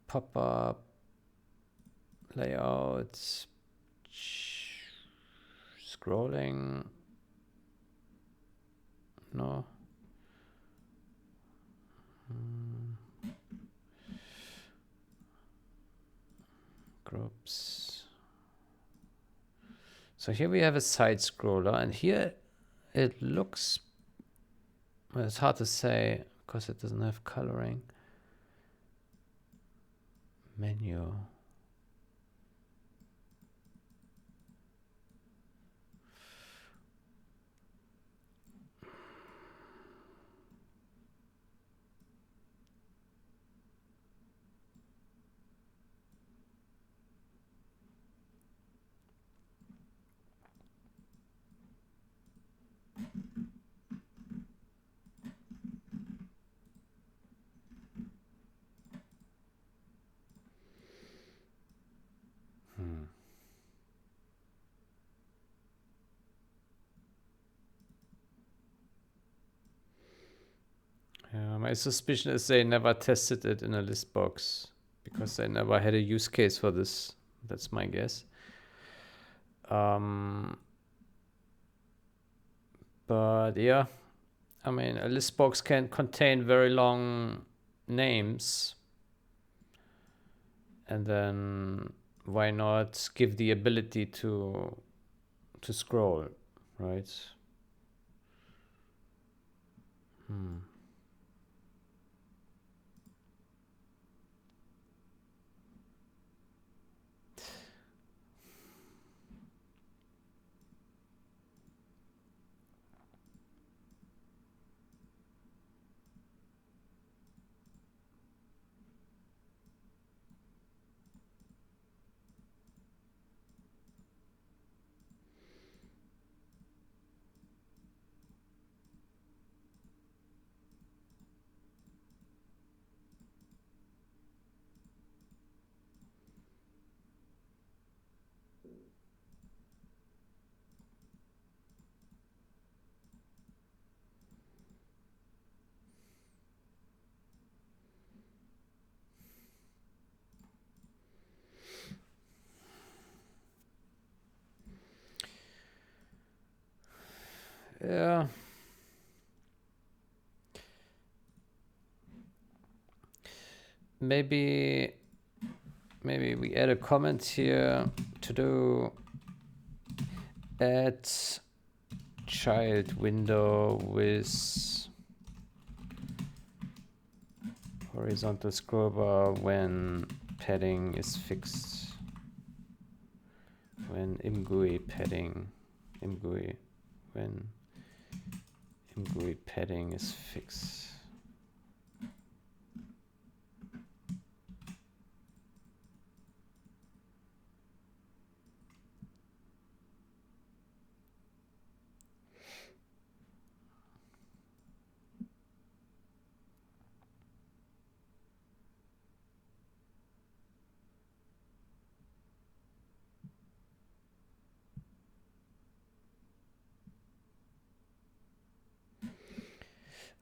pop-up, layout, scrolling, no. Groups. So here we have a side scroller, and here it looks, well, it's hard to say because it doesn't have coloring. Menu. Yeah, my suspicion is they never tested it in a list box because they never had a use case for this. That's my guess. But yeah, I mean, a list box can contain very long names. And then why not give the ability to scroll, right? Yeah. Maybe we add a comment here to do add child window with horizontal scroll bar when padding is fixed. When imgui padding, when imgui padding is fixed.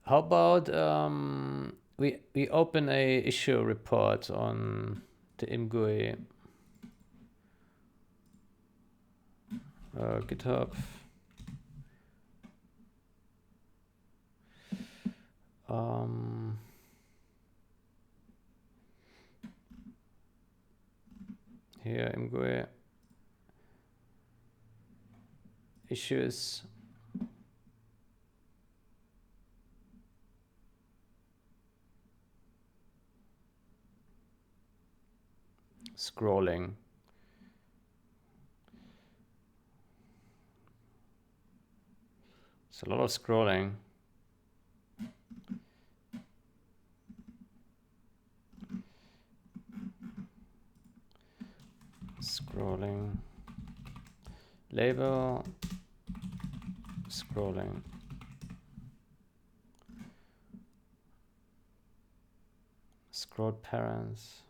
How about we open a issue report on the ImGUI GitHub. Here ImGUI issues. Scrolling. It's a lot of scrolling. Scrolling. Label. Scrolling. Scroll parents.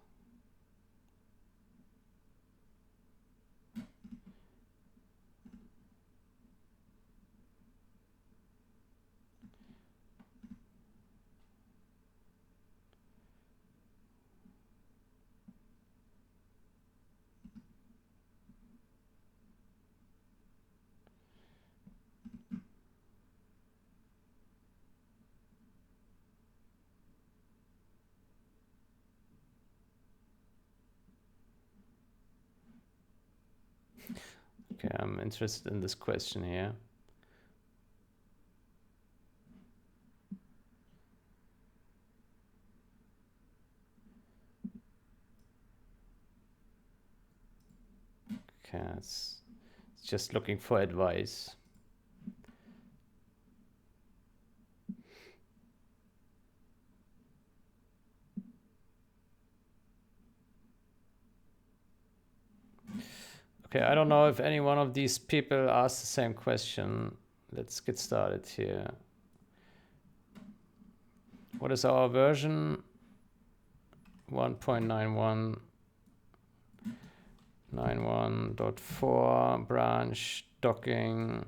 Okay, I'm interested in this question here. Okay, it's just looking for advice. Okay, I don't know if any one of these people asked the same question. Let's get started here. What is our version? 1.91, 91.4, branch, docking,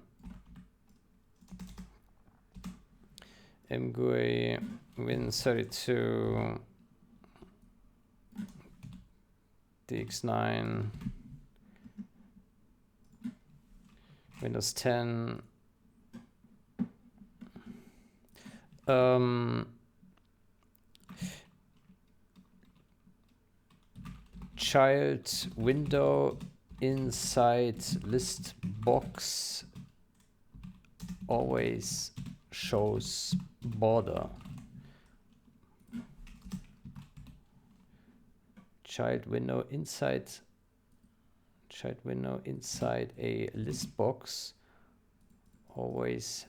ImGUI, Win32, DX9, Windows 10. Child window inside list box always shows border. Child window inside a list box always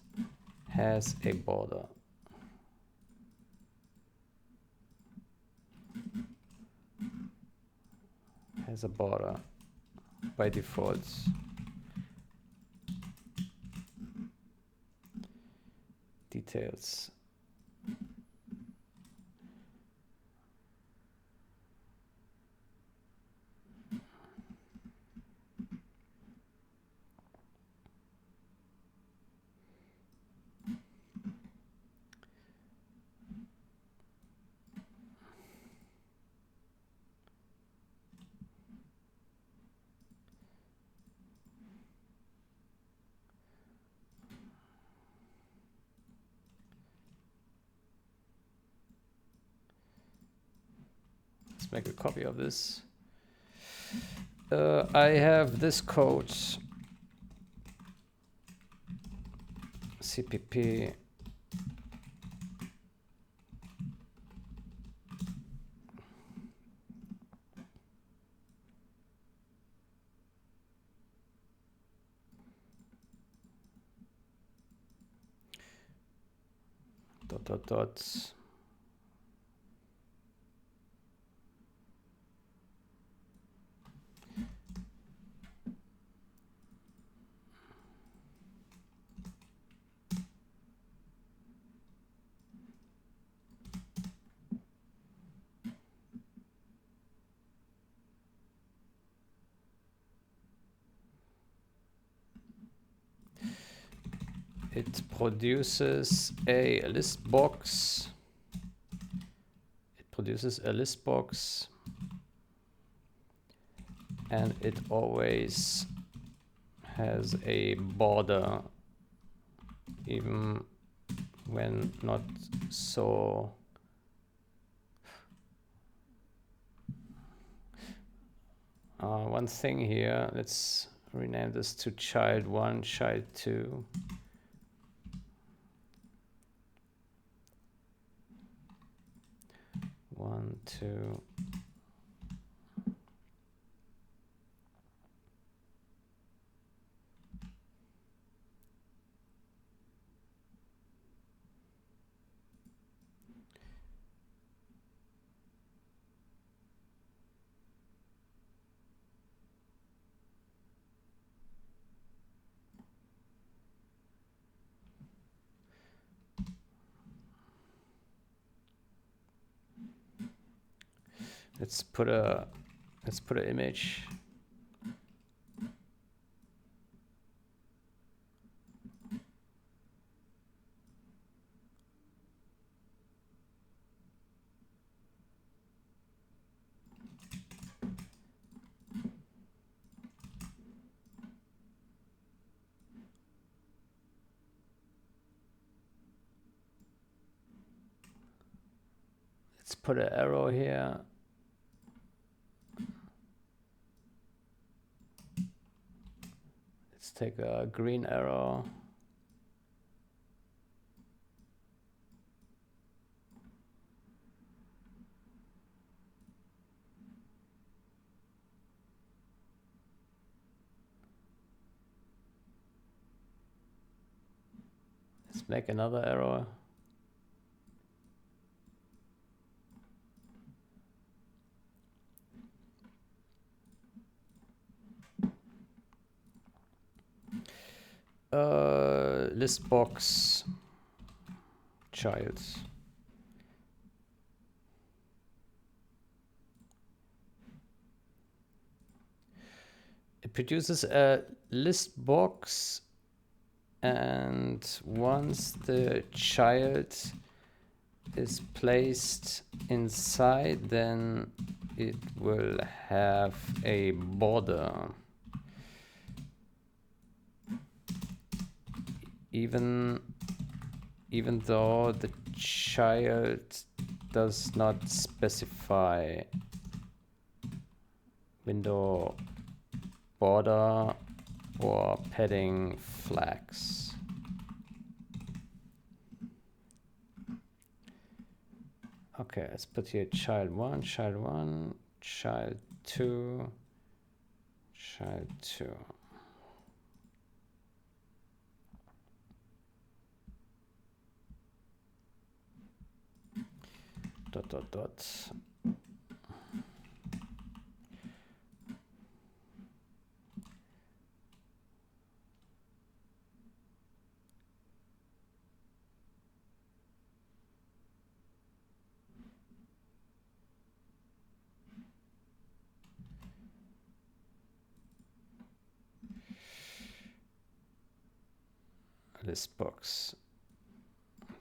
has a border. Has a border by default. Details. Let's make a copy of this. I have this code, CPP dot. it produces a list box. It produces a list box, and it always has a border, even when not so. One thing here, let's rename this to child1, child2. One, two. Let's put an image. Let's put an arrow here. Let's take a green arrow. Let's make another arrow. List box child. It produces a list box, and once the child is placed inside, then it will have a border. Even though the child does not specify window border or padding flags. Okay, let's put here child1, child1, child2, child2. Dot, dot, dot. List box.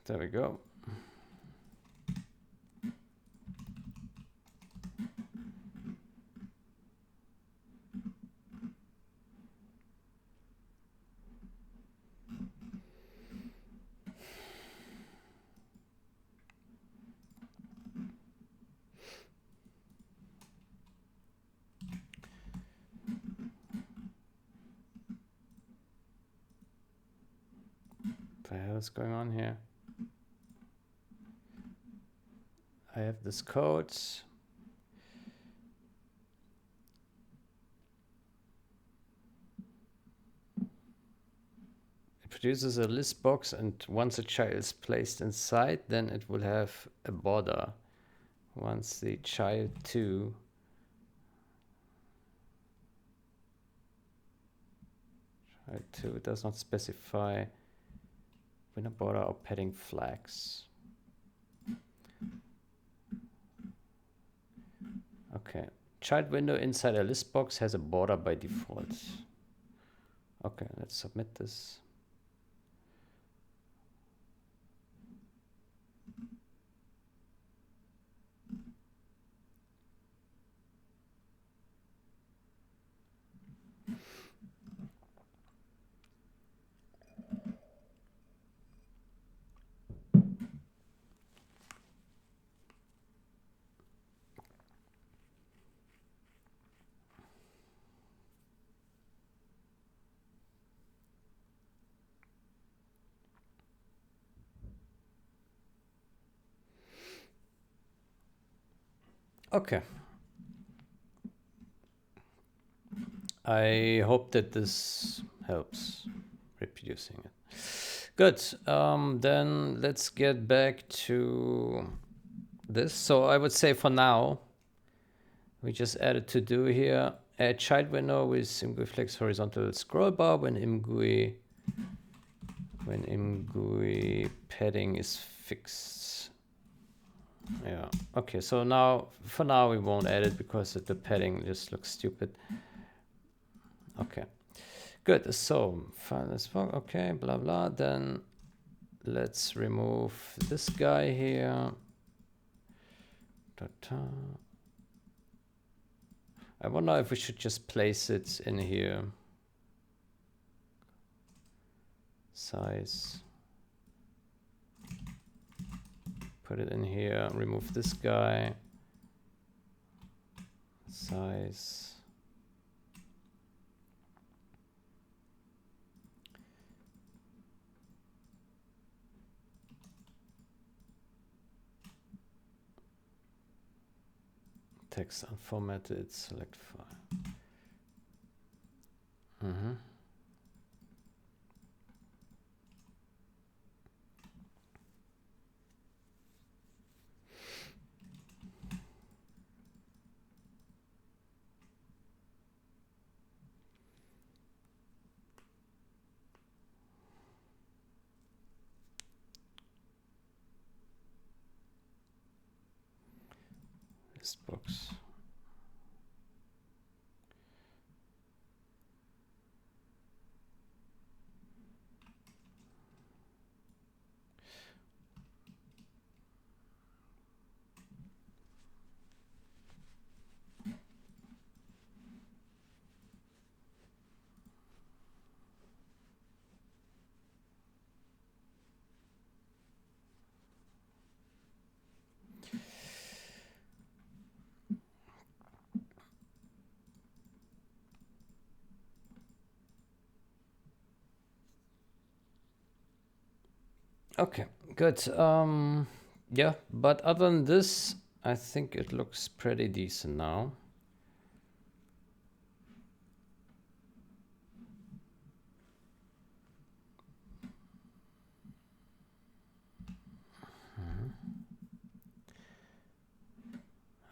There we go. What the hell is going on here? I have this code. It produces a list box, and once a child is placed inside, then it will have a border. Once the child2 does not specify window border or padding flags. Okay, child window inside a list box has a border by default. Okay, let's submit this. Okay. I hope that this helps reproducing it. Good. Then let's get back to this. So I would say for now, we just added to do here. Add child window with imgui flex horizontal scroll bar when imgui padding is fixed. Yeah. Okay. So now, for now, we won't add it because the padding just looks stupid. Okay. Good. So fine. Let's work. Okay. Blah blah. Then let's remove this guy here. Ta-ta. I wonder if we should just place it in here. Size. Put it in here. Remove this guy. Size. Text unformatted. Select file. Mm-hmm. List box. Okay, good. Yeah, but other than this, I think it looks pretty decent now.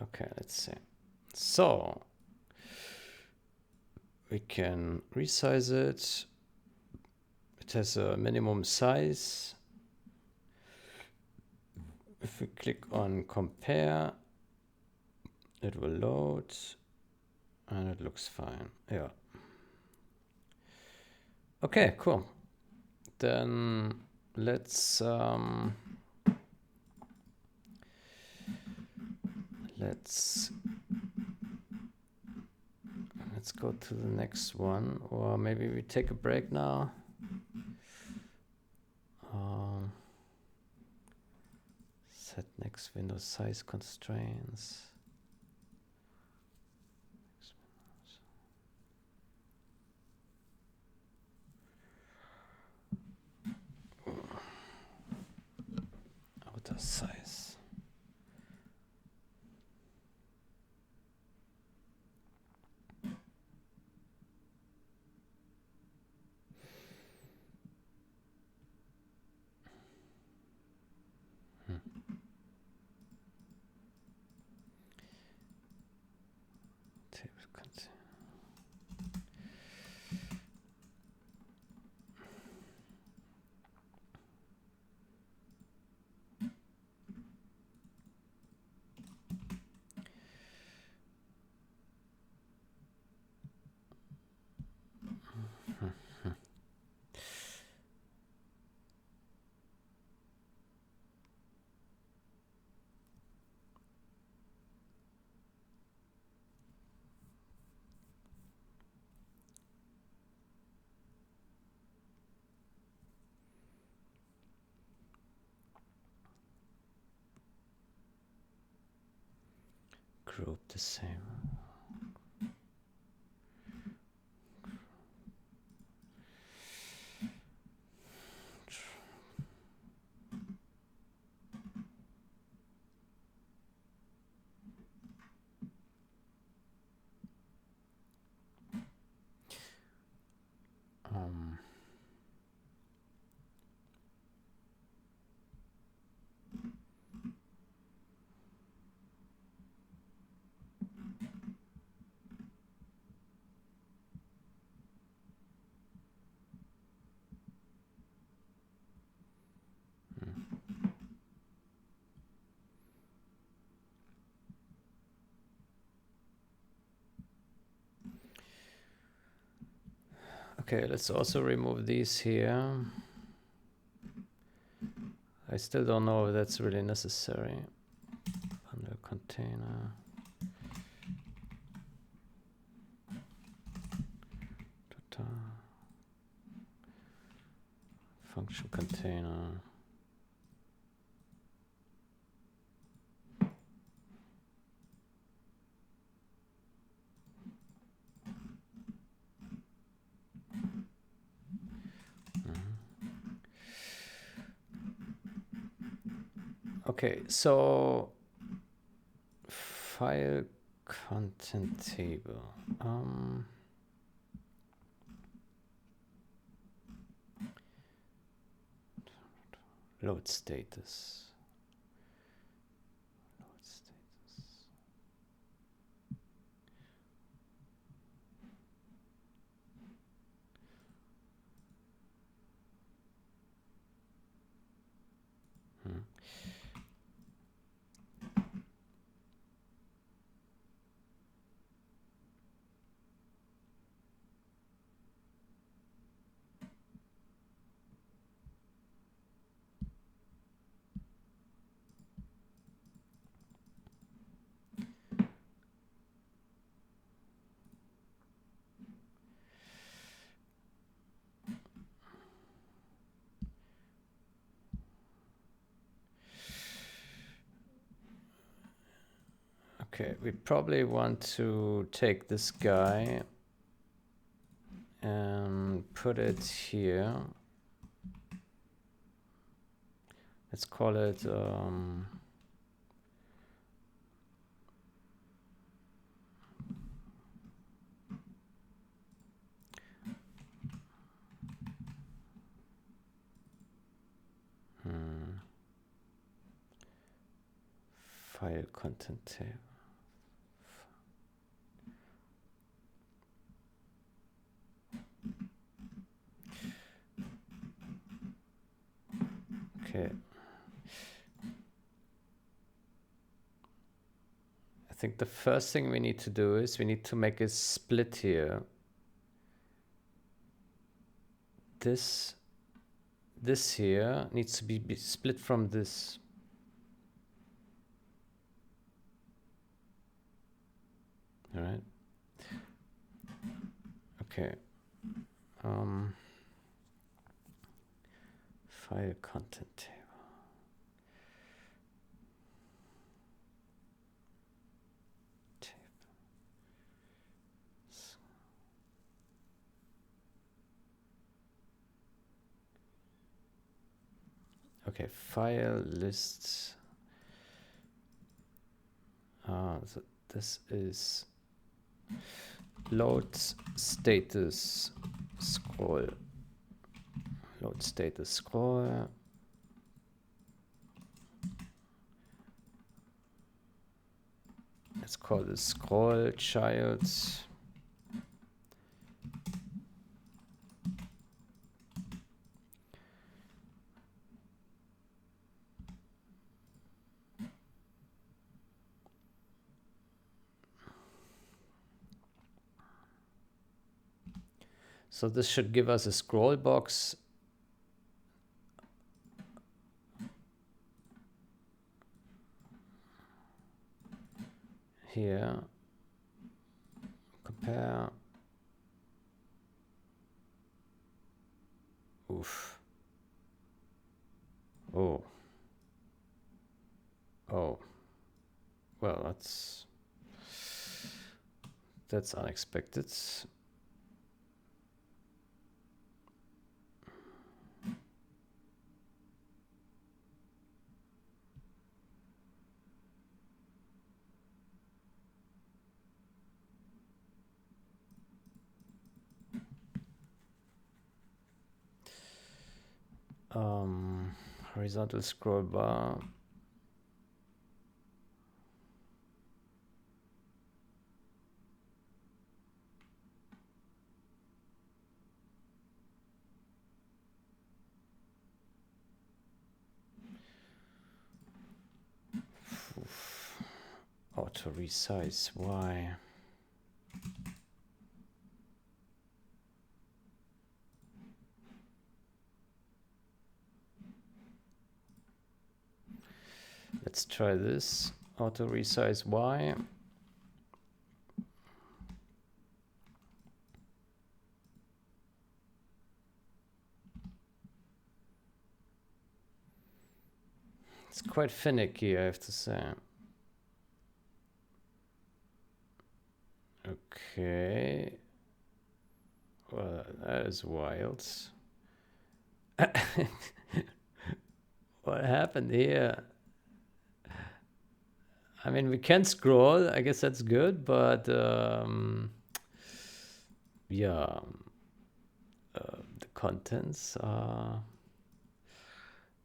Okay, let's see. So we can resize it. It has a minimum size. If we click on compare, it will load and it looks fine. Yeah. Okay, cool. Then let's go to the next one, or maybe we take a break now. Set next window size constraints. Outer size. Table content. Group the same. Okay, let's also remove these here. I still don't know if that's really necessary. Under container. Function container. Okay, so file content table. Load status. Load status. Okay, we probably want to take this guy and put it here. Let's call it file content table. Okay. I think the first thing we need to do is we need to make a split here. This here needs to be split from this. All right. Okay. File content table. Okay, file lists. So this is load status scroll. Load status scroll. Let's call this scroll child. So this should give us a scroll box. Here, compare. Oof. Oh. Oh. Well, that's unexpected. Horizontal scroll bar. Auto resize. Why? Let's try this. Auto resize Y. It's quite finicky, I have to say. Okay. Well, that is wild. What happened here? I mean, we can scroll. I guess that's good, but yeah, the contents are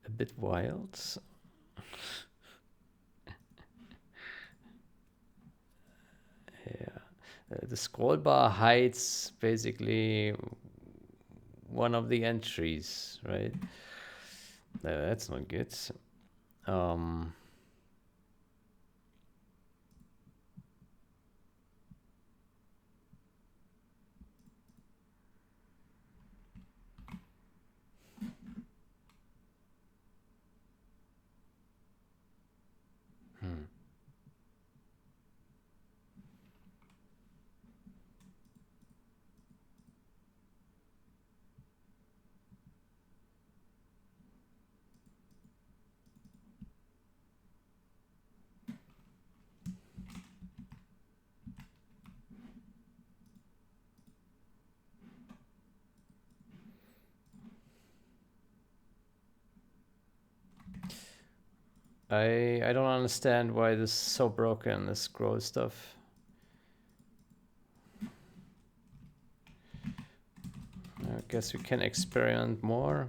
a bit wild. Yeah, the scroll bar hides basically one of the entries, right? That's not good. I don't understand why this is so broken, this scroll stuff. I guess we can experiment more.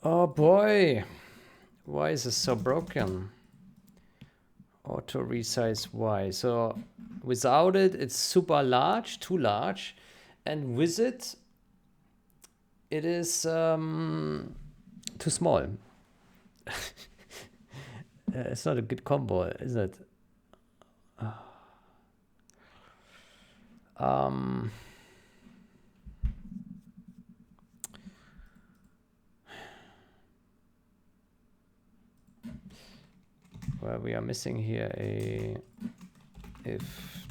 Oh boy, why is this so broken? Auto resize Y. So without it, it's super large, too large, and with it, it is too small. It's not a good combo, is it? Well, we are missing here a if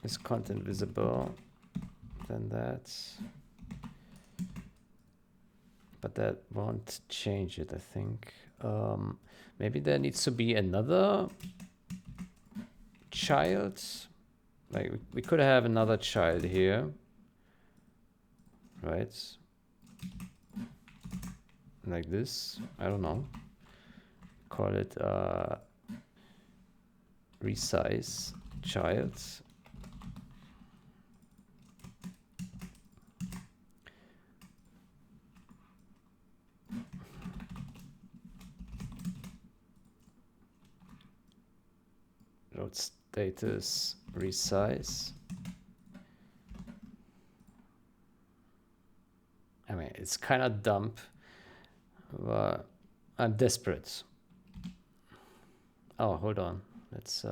is content visible, then that's, but that won't change it, I think. Maybe there needs to be another child. Like we could have another child here, right? Like this. I don't know. Call it resize child. Load status resize. I mean, it's kind of dumb, but I'm desperate. Oh, hold on. Let's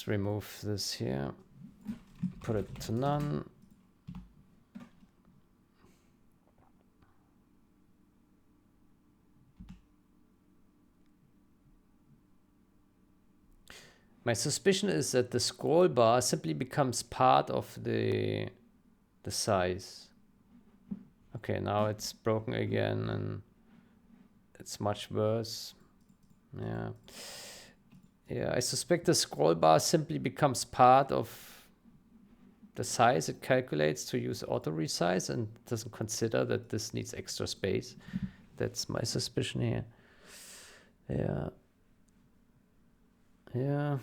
remove this here. Put it to none. My suspicion is that the scroll bar simply becomes part of the size. Okay, now it's broken again and it's much worse. Yeah. Yeah, I suspect the scroll bar simply becomes part of the size it calculates to use auto resize and doesn't consider that this needs extra space. That's my suspicion here. Yeah. Yeah.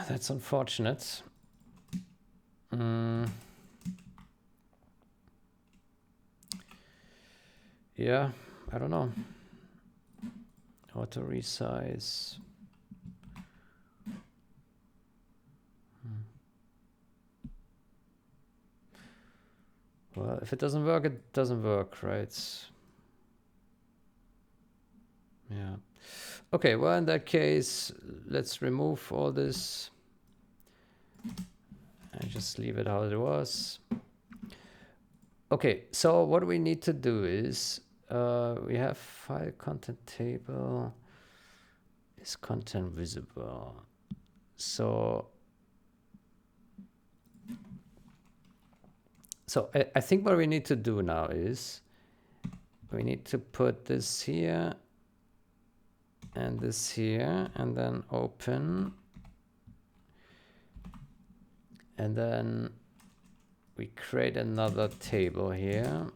That's unfortunate. Yeah, I don't know. Auto resize. Well, if it doesn't work, it doesn't work, right? Yeah. Okay, well, in that case, let's remove all this and just leave it how it was. Okay, so what we need to do is we have file content table. Is content visible? So I think what we need to do now is we need to put this here and this here and then open, and then we create another table here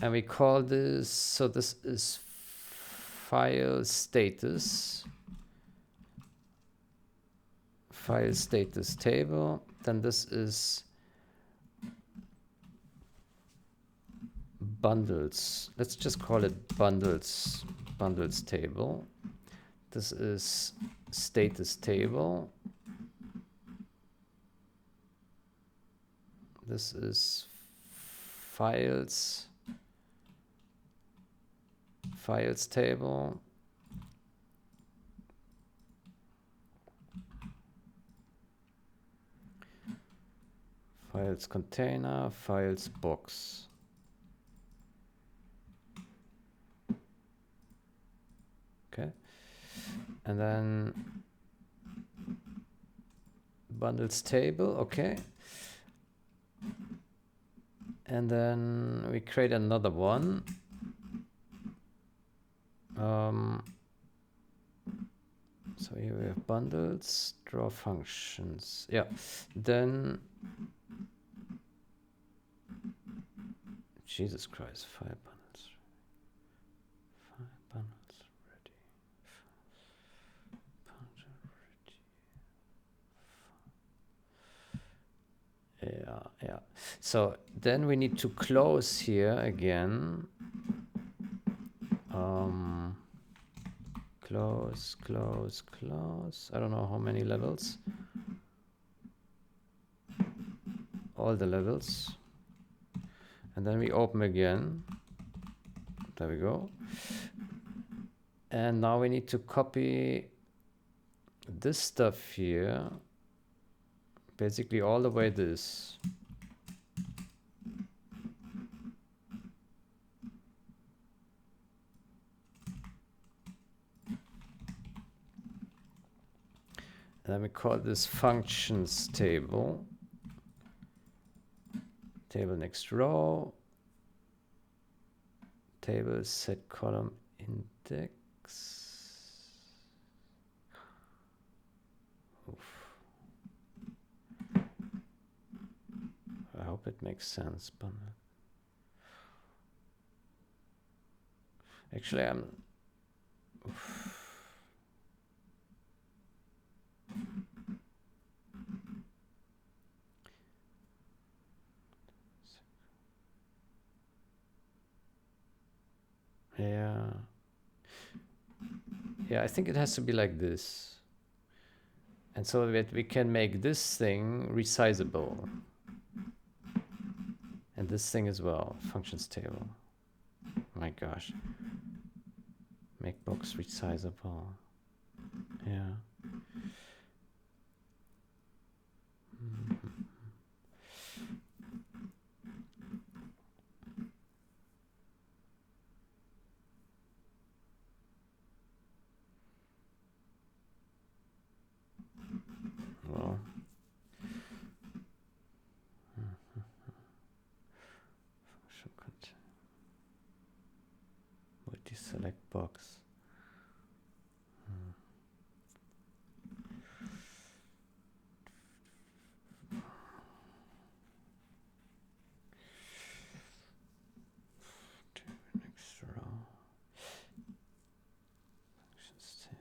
and we call this, so this is file status table. Then this is bundles. Let's just call it bundles table. This is status table. This is files table. Files container, files box. Okay. And then bundles table, okay. And then we create another one. So here we have bundles, draw functions. Yeah. Then Jesus Christ, 5 bundles. 5 bundles ready. Yeah. So then we need to close here again. Close. I don't know how many levels. All the levels. And then we open again. There we go. And now we need to copy this stuff here. Basically all the way this. And then we call this functions table. Table next row. Table set column index. Oof. I hope it makes sense, but actually oof. Yeah, I think it has to be like this. And so that we can make this thing resizable. And this thing as well, functions table. Oh my gosh. Make box resizable. Yeah. Well. Function content. Multi-select box. Next row. Functions table.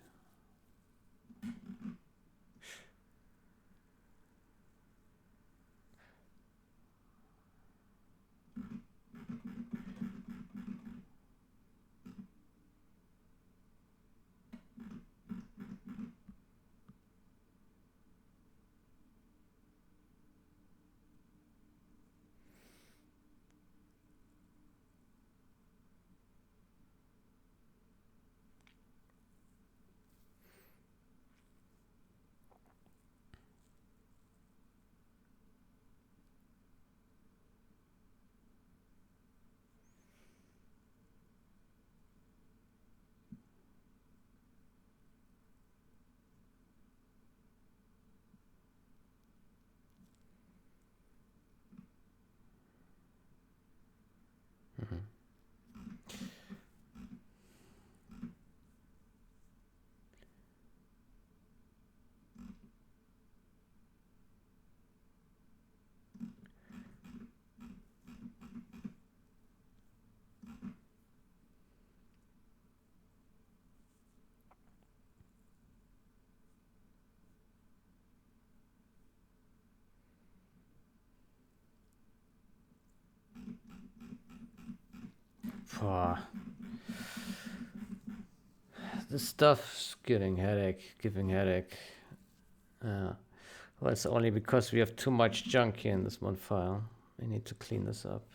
This stuff's giving headache. Well, it's only because we have too much junk here in this one file. We need to clean this up.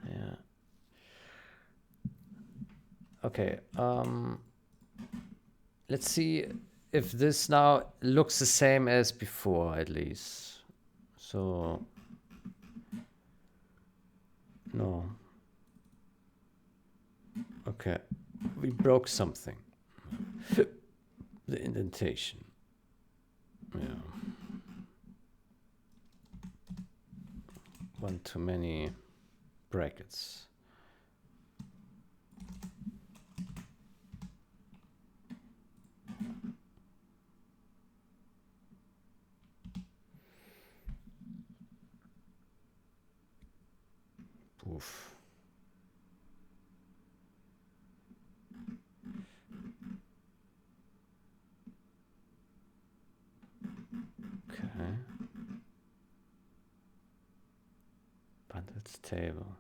Yeah. Okay. Let's see if this now looks the same as before, at least. So, no. Okay. We broke something. The indentation. Yeah. One too many brackets. Oof. Okay. Bundles table.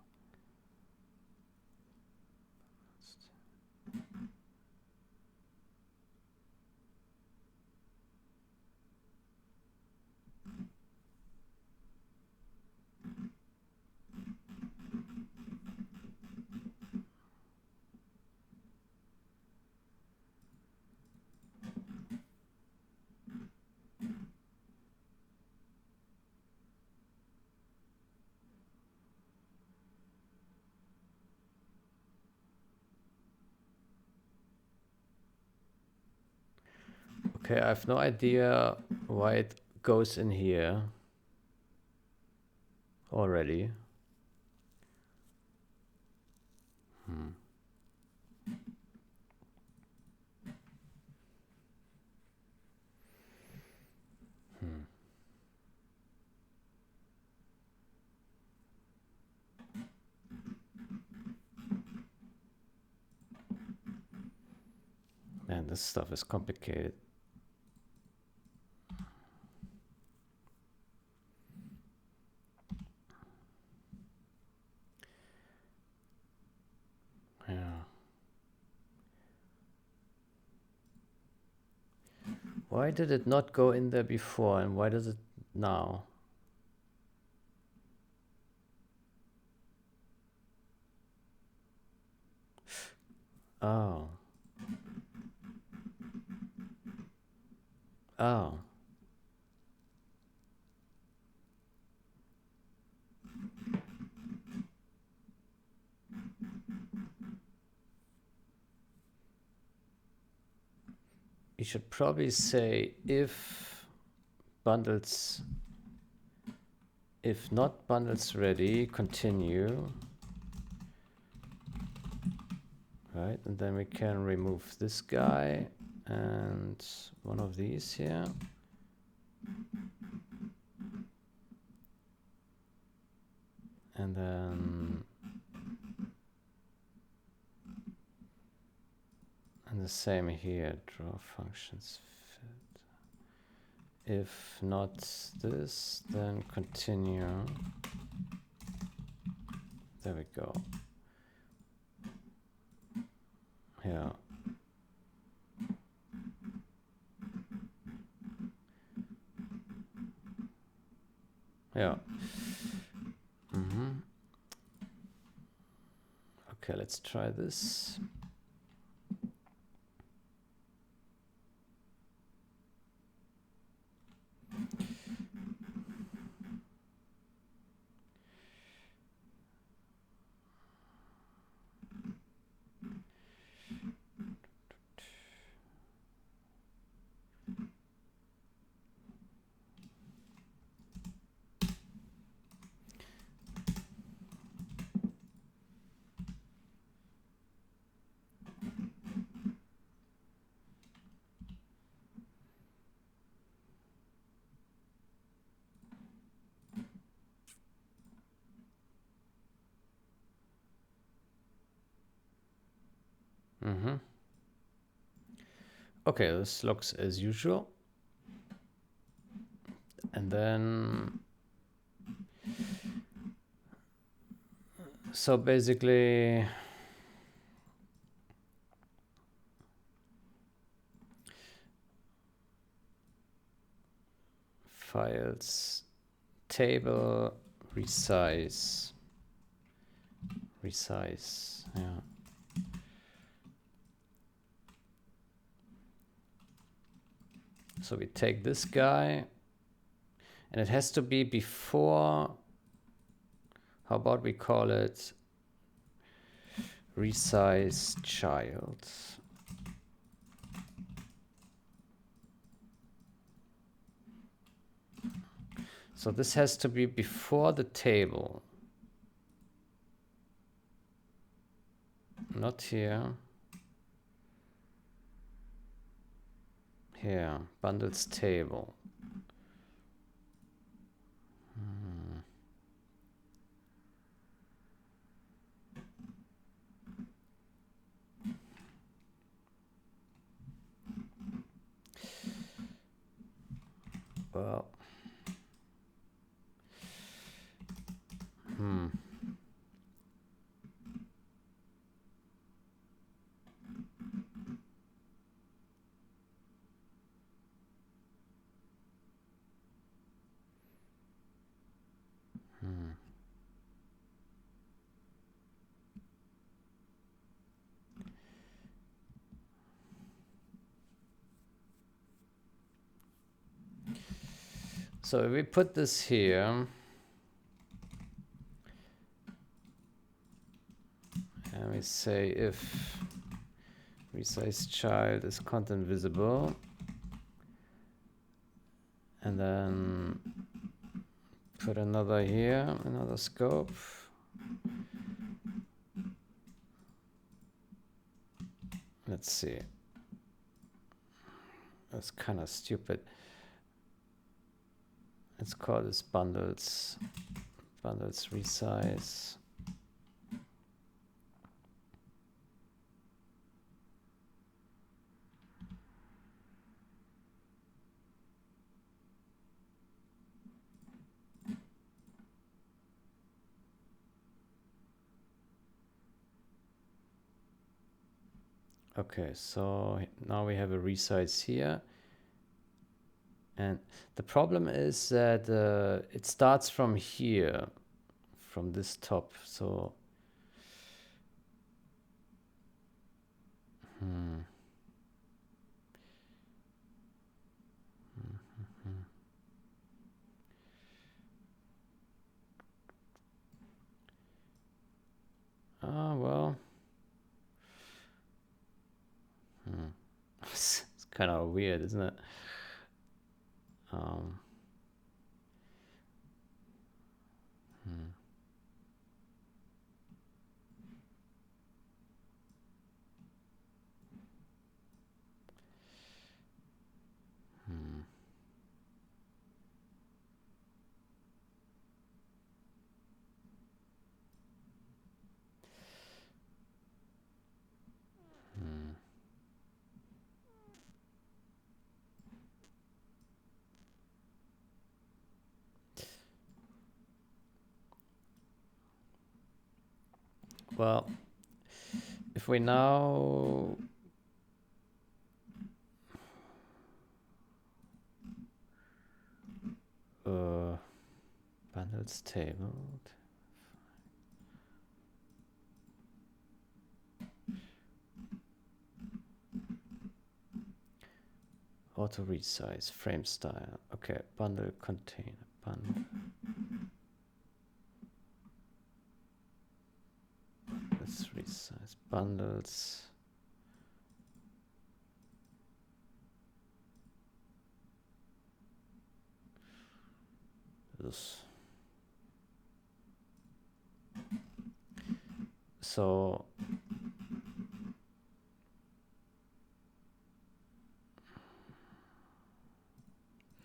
Okay, I have no idea why it goes in here already. Man, this stuff is complicated. Yeah. Why did it not go in there before, and why does it now? Oh. Oh. You should probably say if bundles, if not bundles ready, continue. Right, and then we can remove this guy and one of these here. And then and the same here, draw functions fit. If not this, then continue. There we go. Yeah. Yeah. Okay, let's try this. Okay, this looks as usual. And then So basically, files, table, resize, yeah. So we take this guy, and it has to be before, how about we call it resize child. So this has to be before the table. Not here. Here, bundles table. Well, so if we put this here, and we say if resize child is content visible, and then put another here, another scope. Let's see. That's kind of stupid. Let's call this bundles resize. Okay, so now we have a resize here. And the problem is that it starts from here, from this top. So, well, it's kind of weird, isn't it? Well, if we now bundles table, auto resize, frame style. Okay, bundle container, bundle. Let's resize bundles. This. So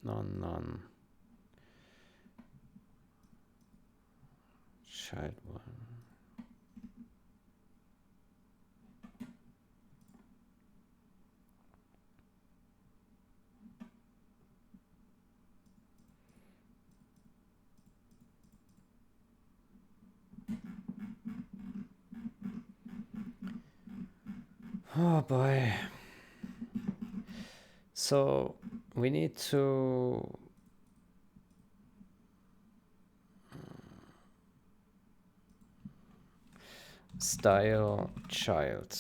none child one. Oh boy. So we need to style child.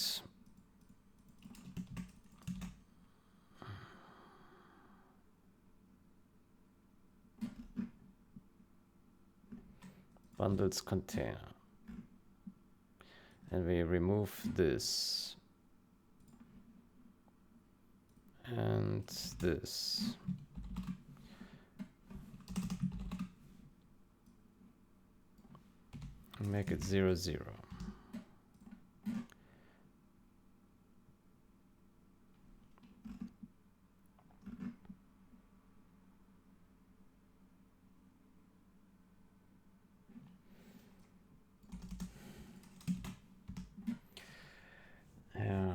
Bundles container. And we remove this. And this. And make it 0, 0. Yeah.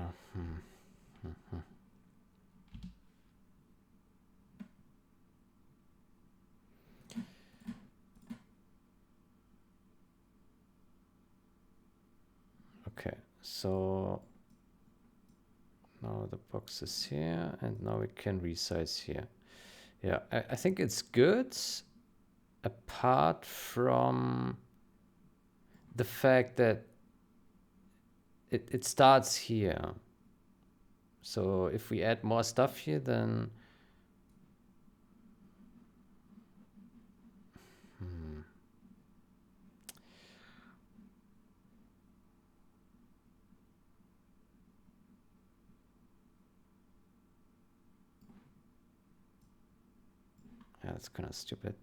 Okay, so now the box is here, and now we can resize here. Yeah, I think it's good, apart from the fact that it starts here. So if we add more stuff here, then yeah, that's kind of stupid.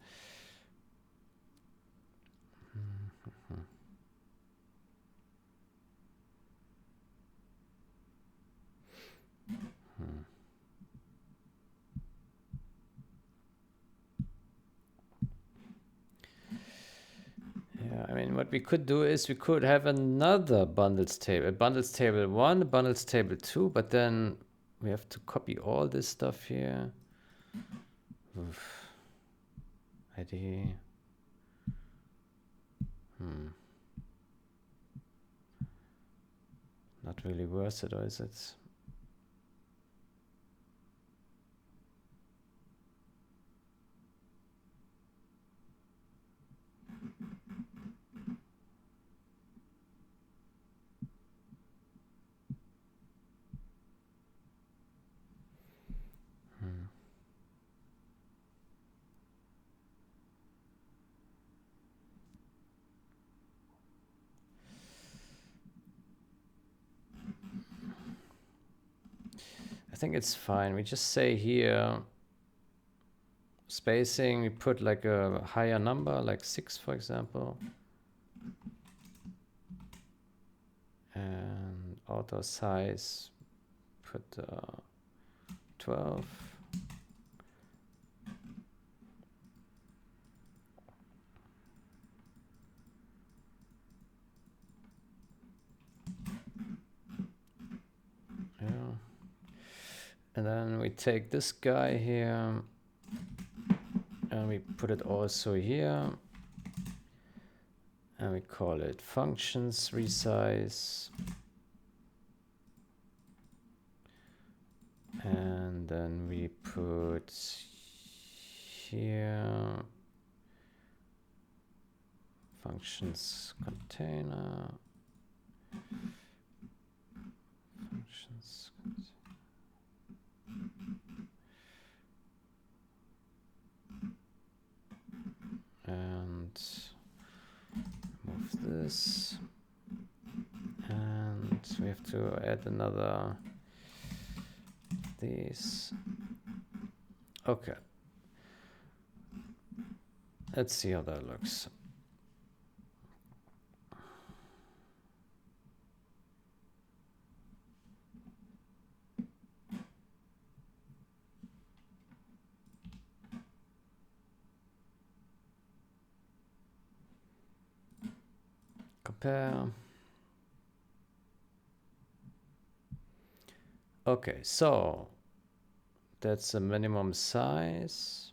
Yeah, I mean, what we could do is we could have another bundles table, a bundles table 1, a bundles table 2, but then we have to copy all this stuff here. Oof. ID. Not really worth it, or is it? I think it's fine. We just say here spacing, we put like a higher number, like 6, for example. And auto size, put 12. Yeah. And then we take this guy here and we put it also here. And we call it functions resize. And then we put here functions container. Functions container. And move this. And we have to add another these. Okay. Let's see how that looks. Compare. Okay, so that's the minimum size.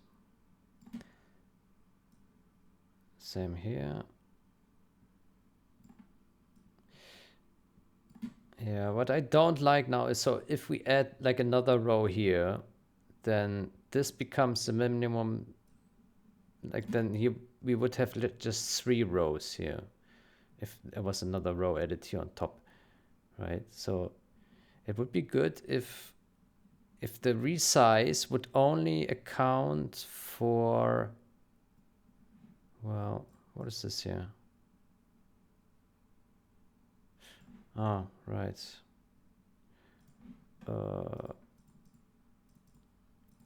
Same here. Yeah, what I don't like now is, so if we add like another row here, then this becomes the minimum. Like then here we would have just 3 rows here if there was another row added here on top, right? So it would be good if the resize would only account for, well, what is this here? Oh, right.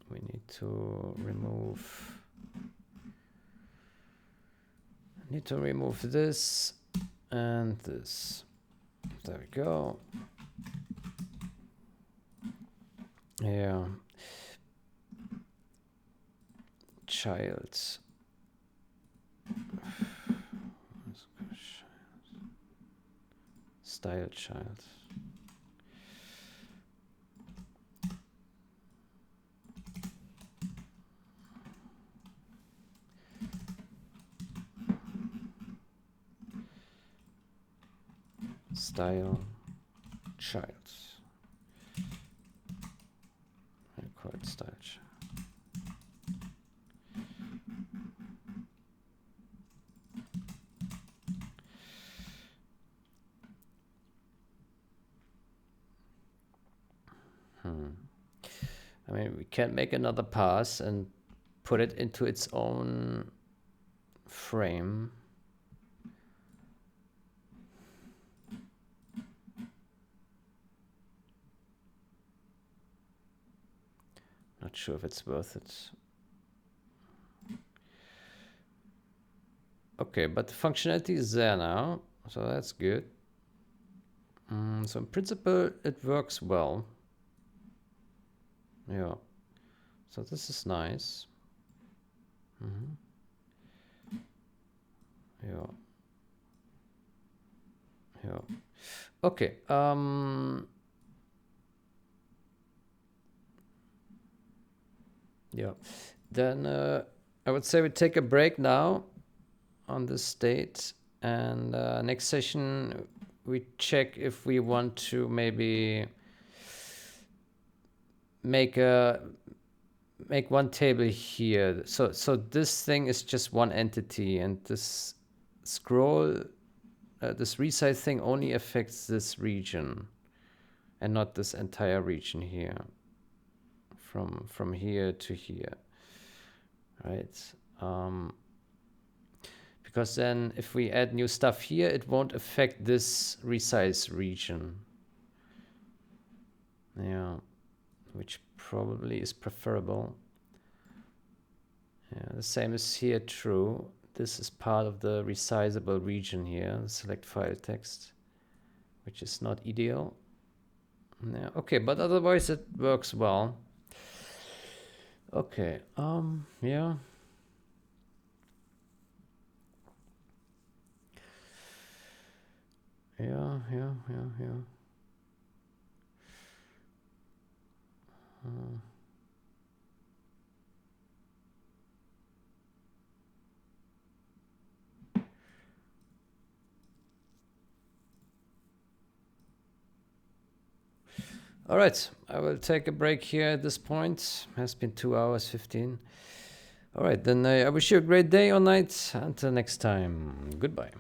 We need to remove. Need to remove this and this. There we go. Yeah. Child. Style child. Style child. I call it style child. I mean, we can make another pass and put it into its own frame. Not sure if it's worth it. Okay, but the functionality is there now, so that's good. So in principle, it works well. Yeah. So this is nice. Yeah. Yeah. Okay. Yeah. Then I would say we take a break now on this state, and next session we check if we want to maybe make one table here. So this thing is just one entity, and this scroll, this resize thing only affects this region and not this entire region here, from here to here, right? Because then if we add new stuff here, it won't affect this resize region. Yeah, which probably is preferable. Yeah, the same is here true. This is part of the resizable region here, the select file text, which is not ideal. Yeah, okay, but otherwise it works well. Okay, yeah. Yeah. All right, I will take a break here at this point. It has been 2 hours 15. All right, then I wish you a great day or night. Until next time, goodbye.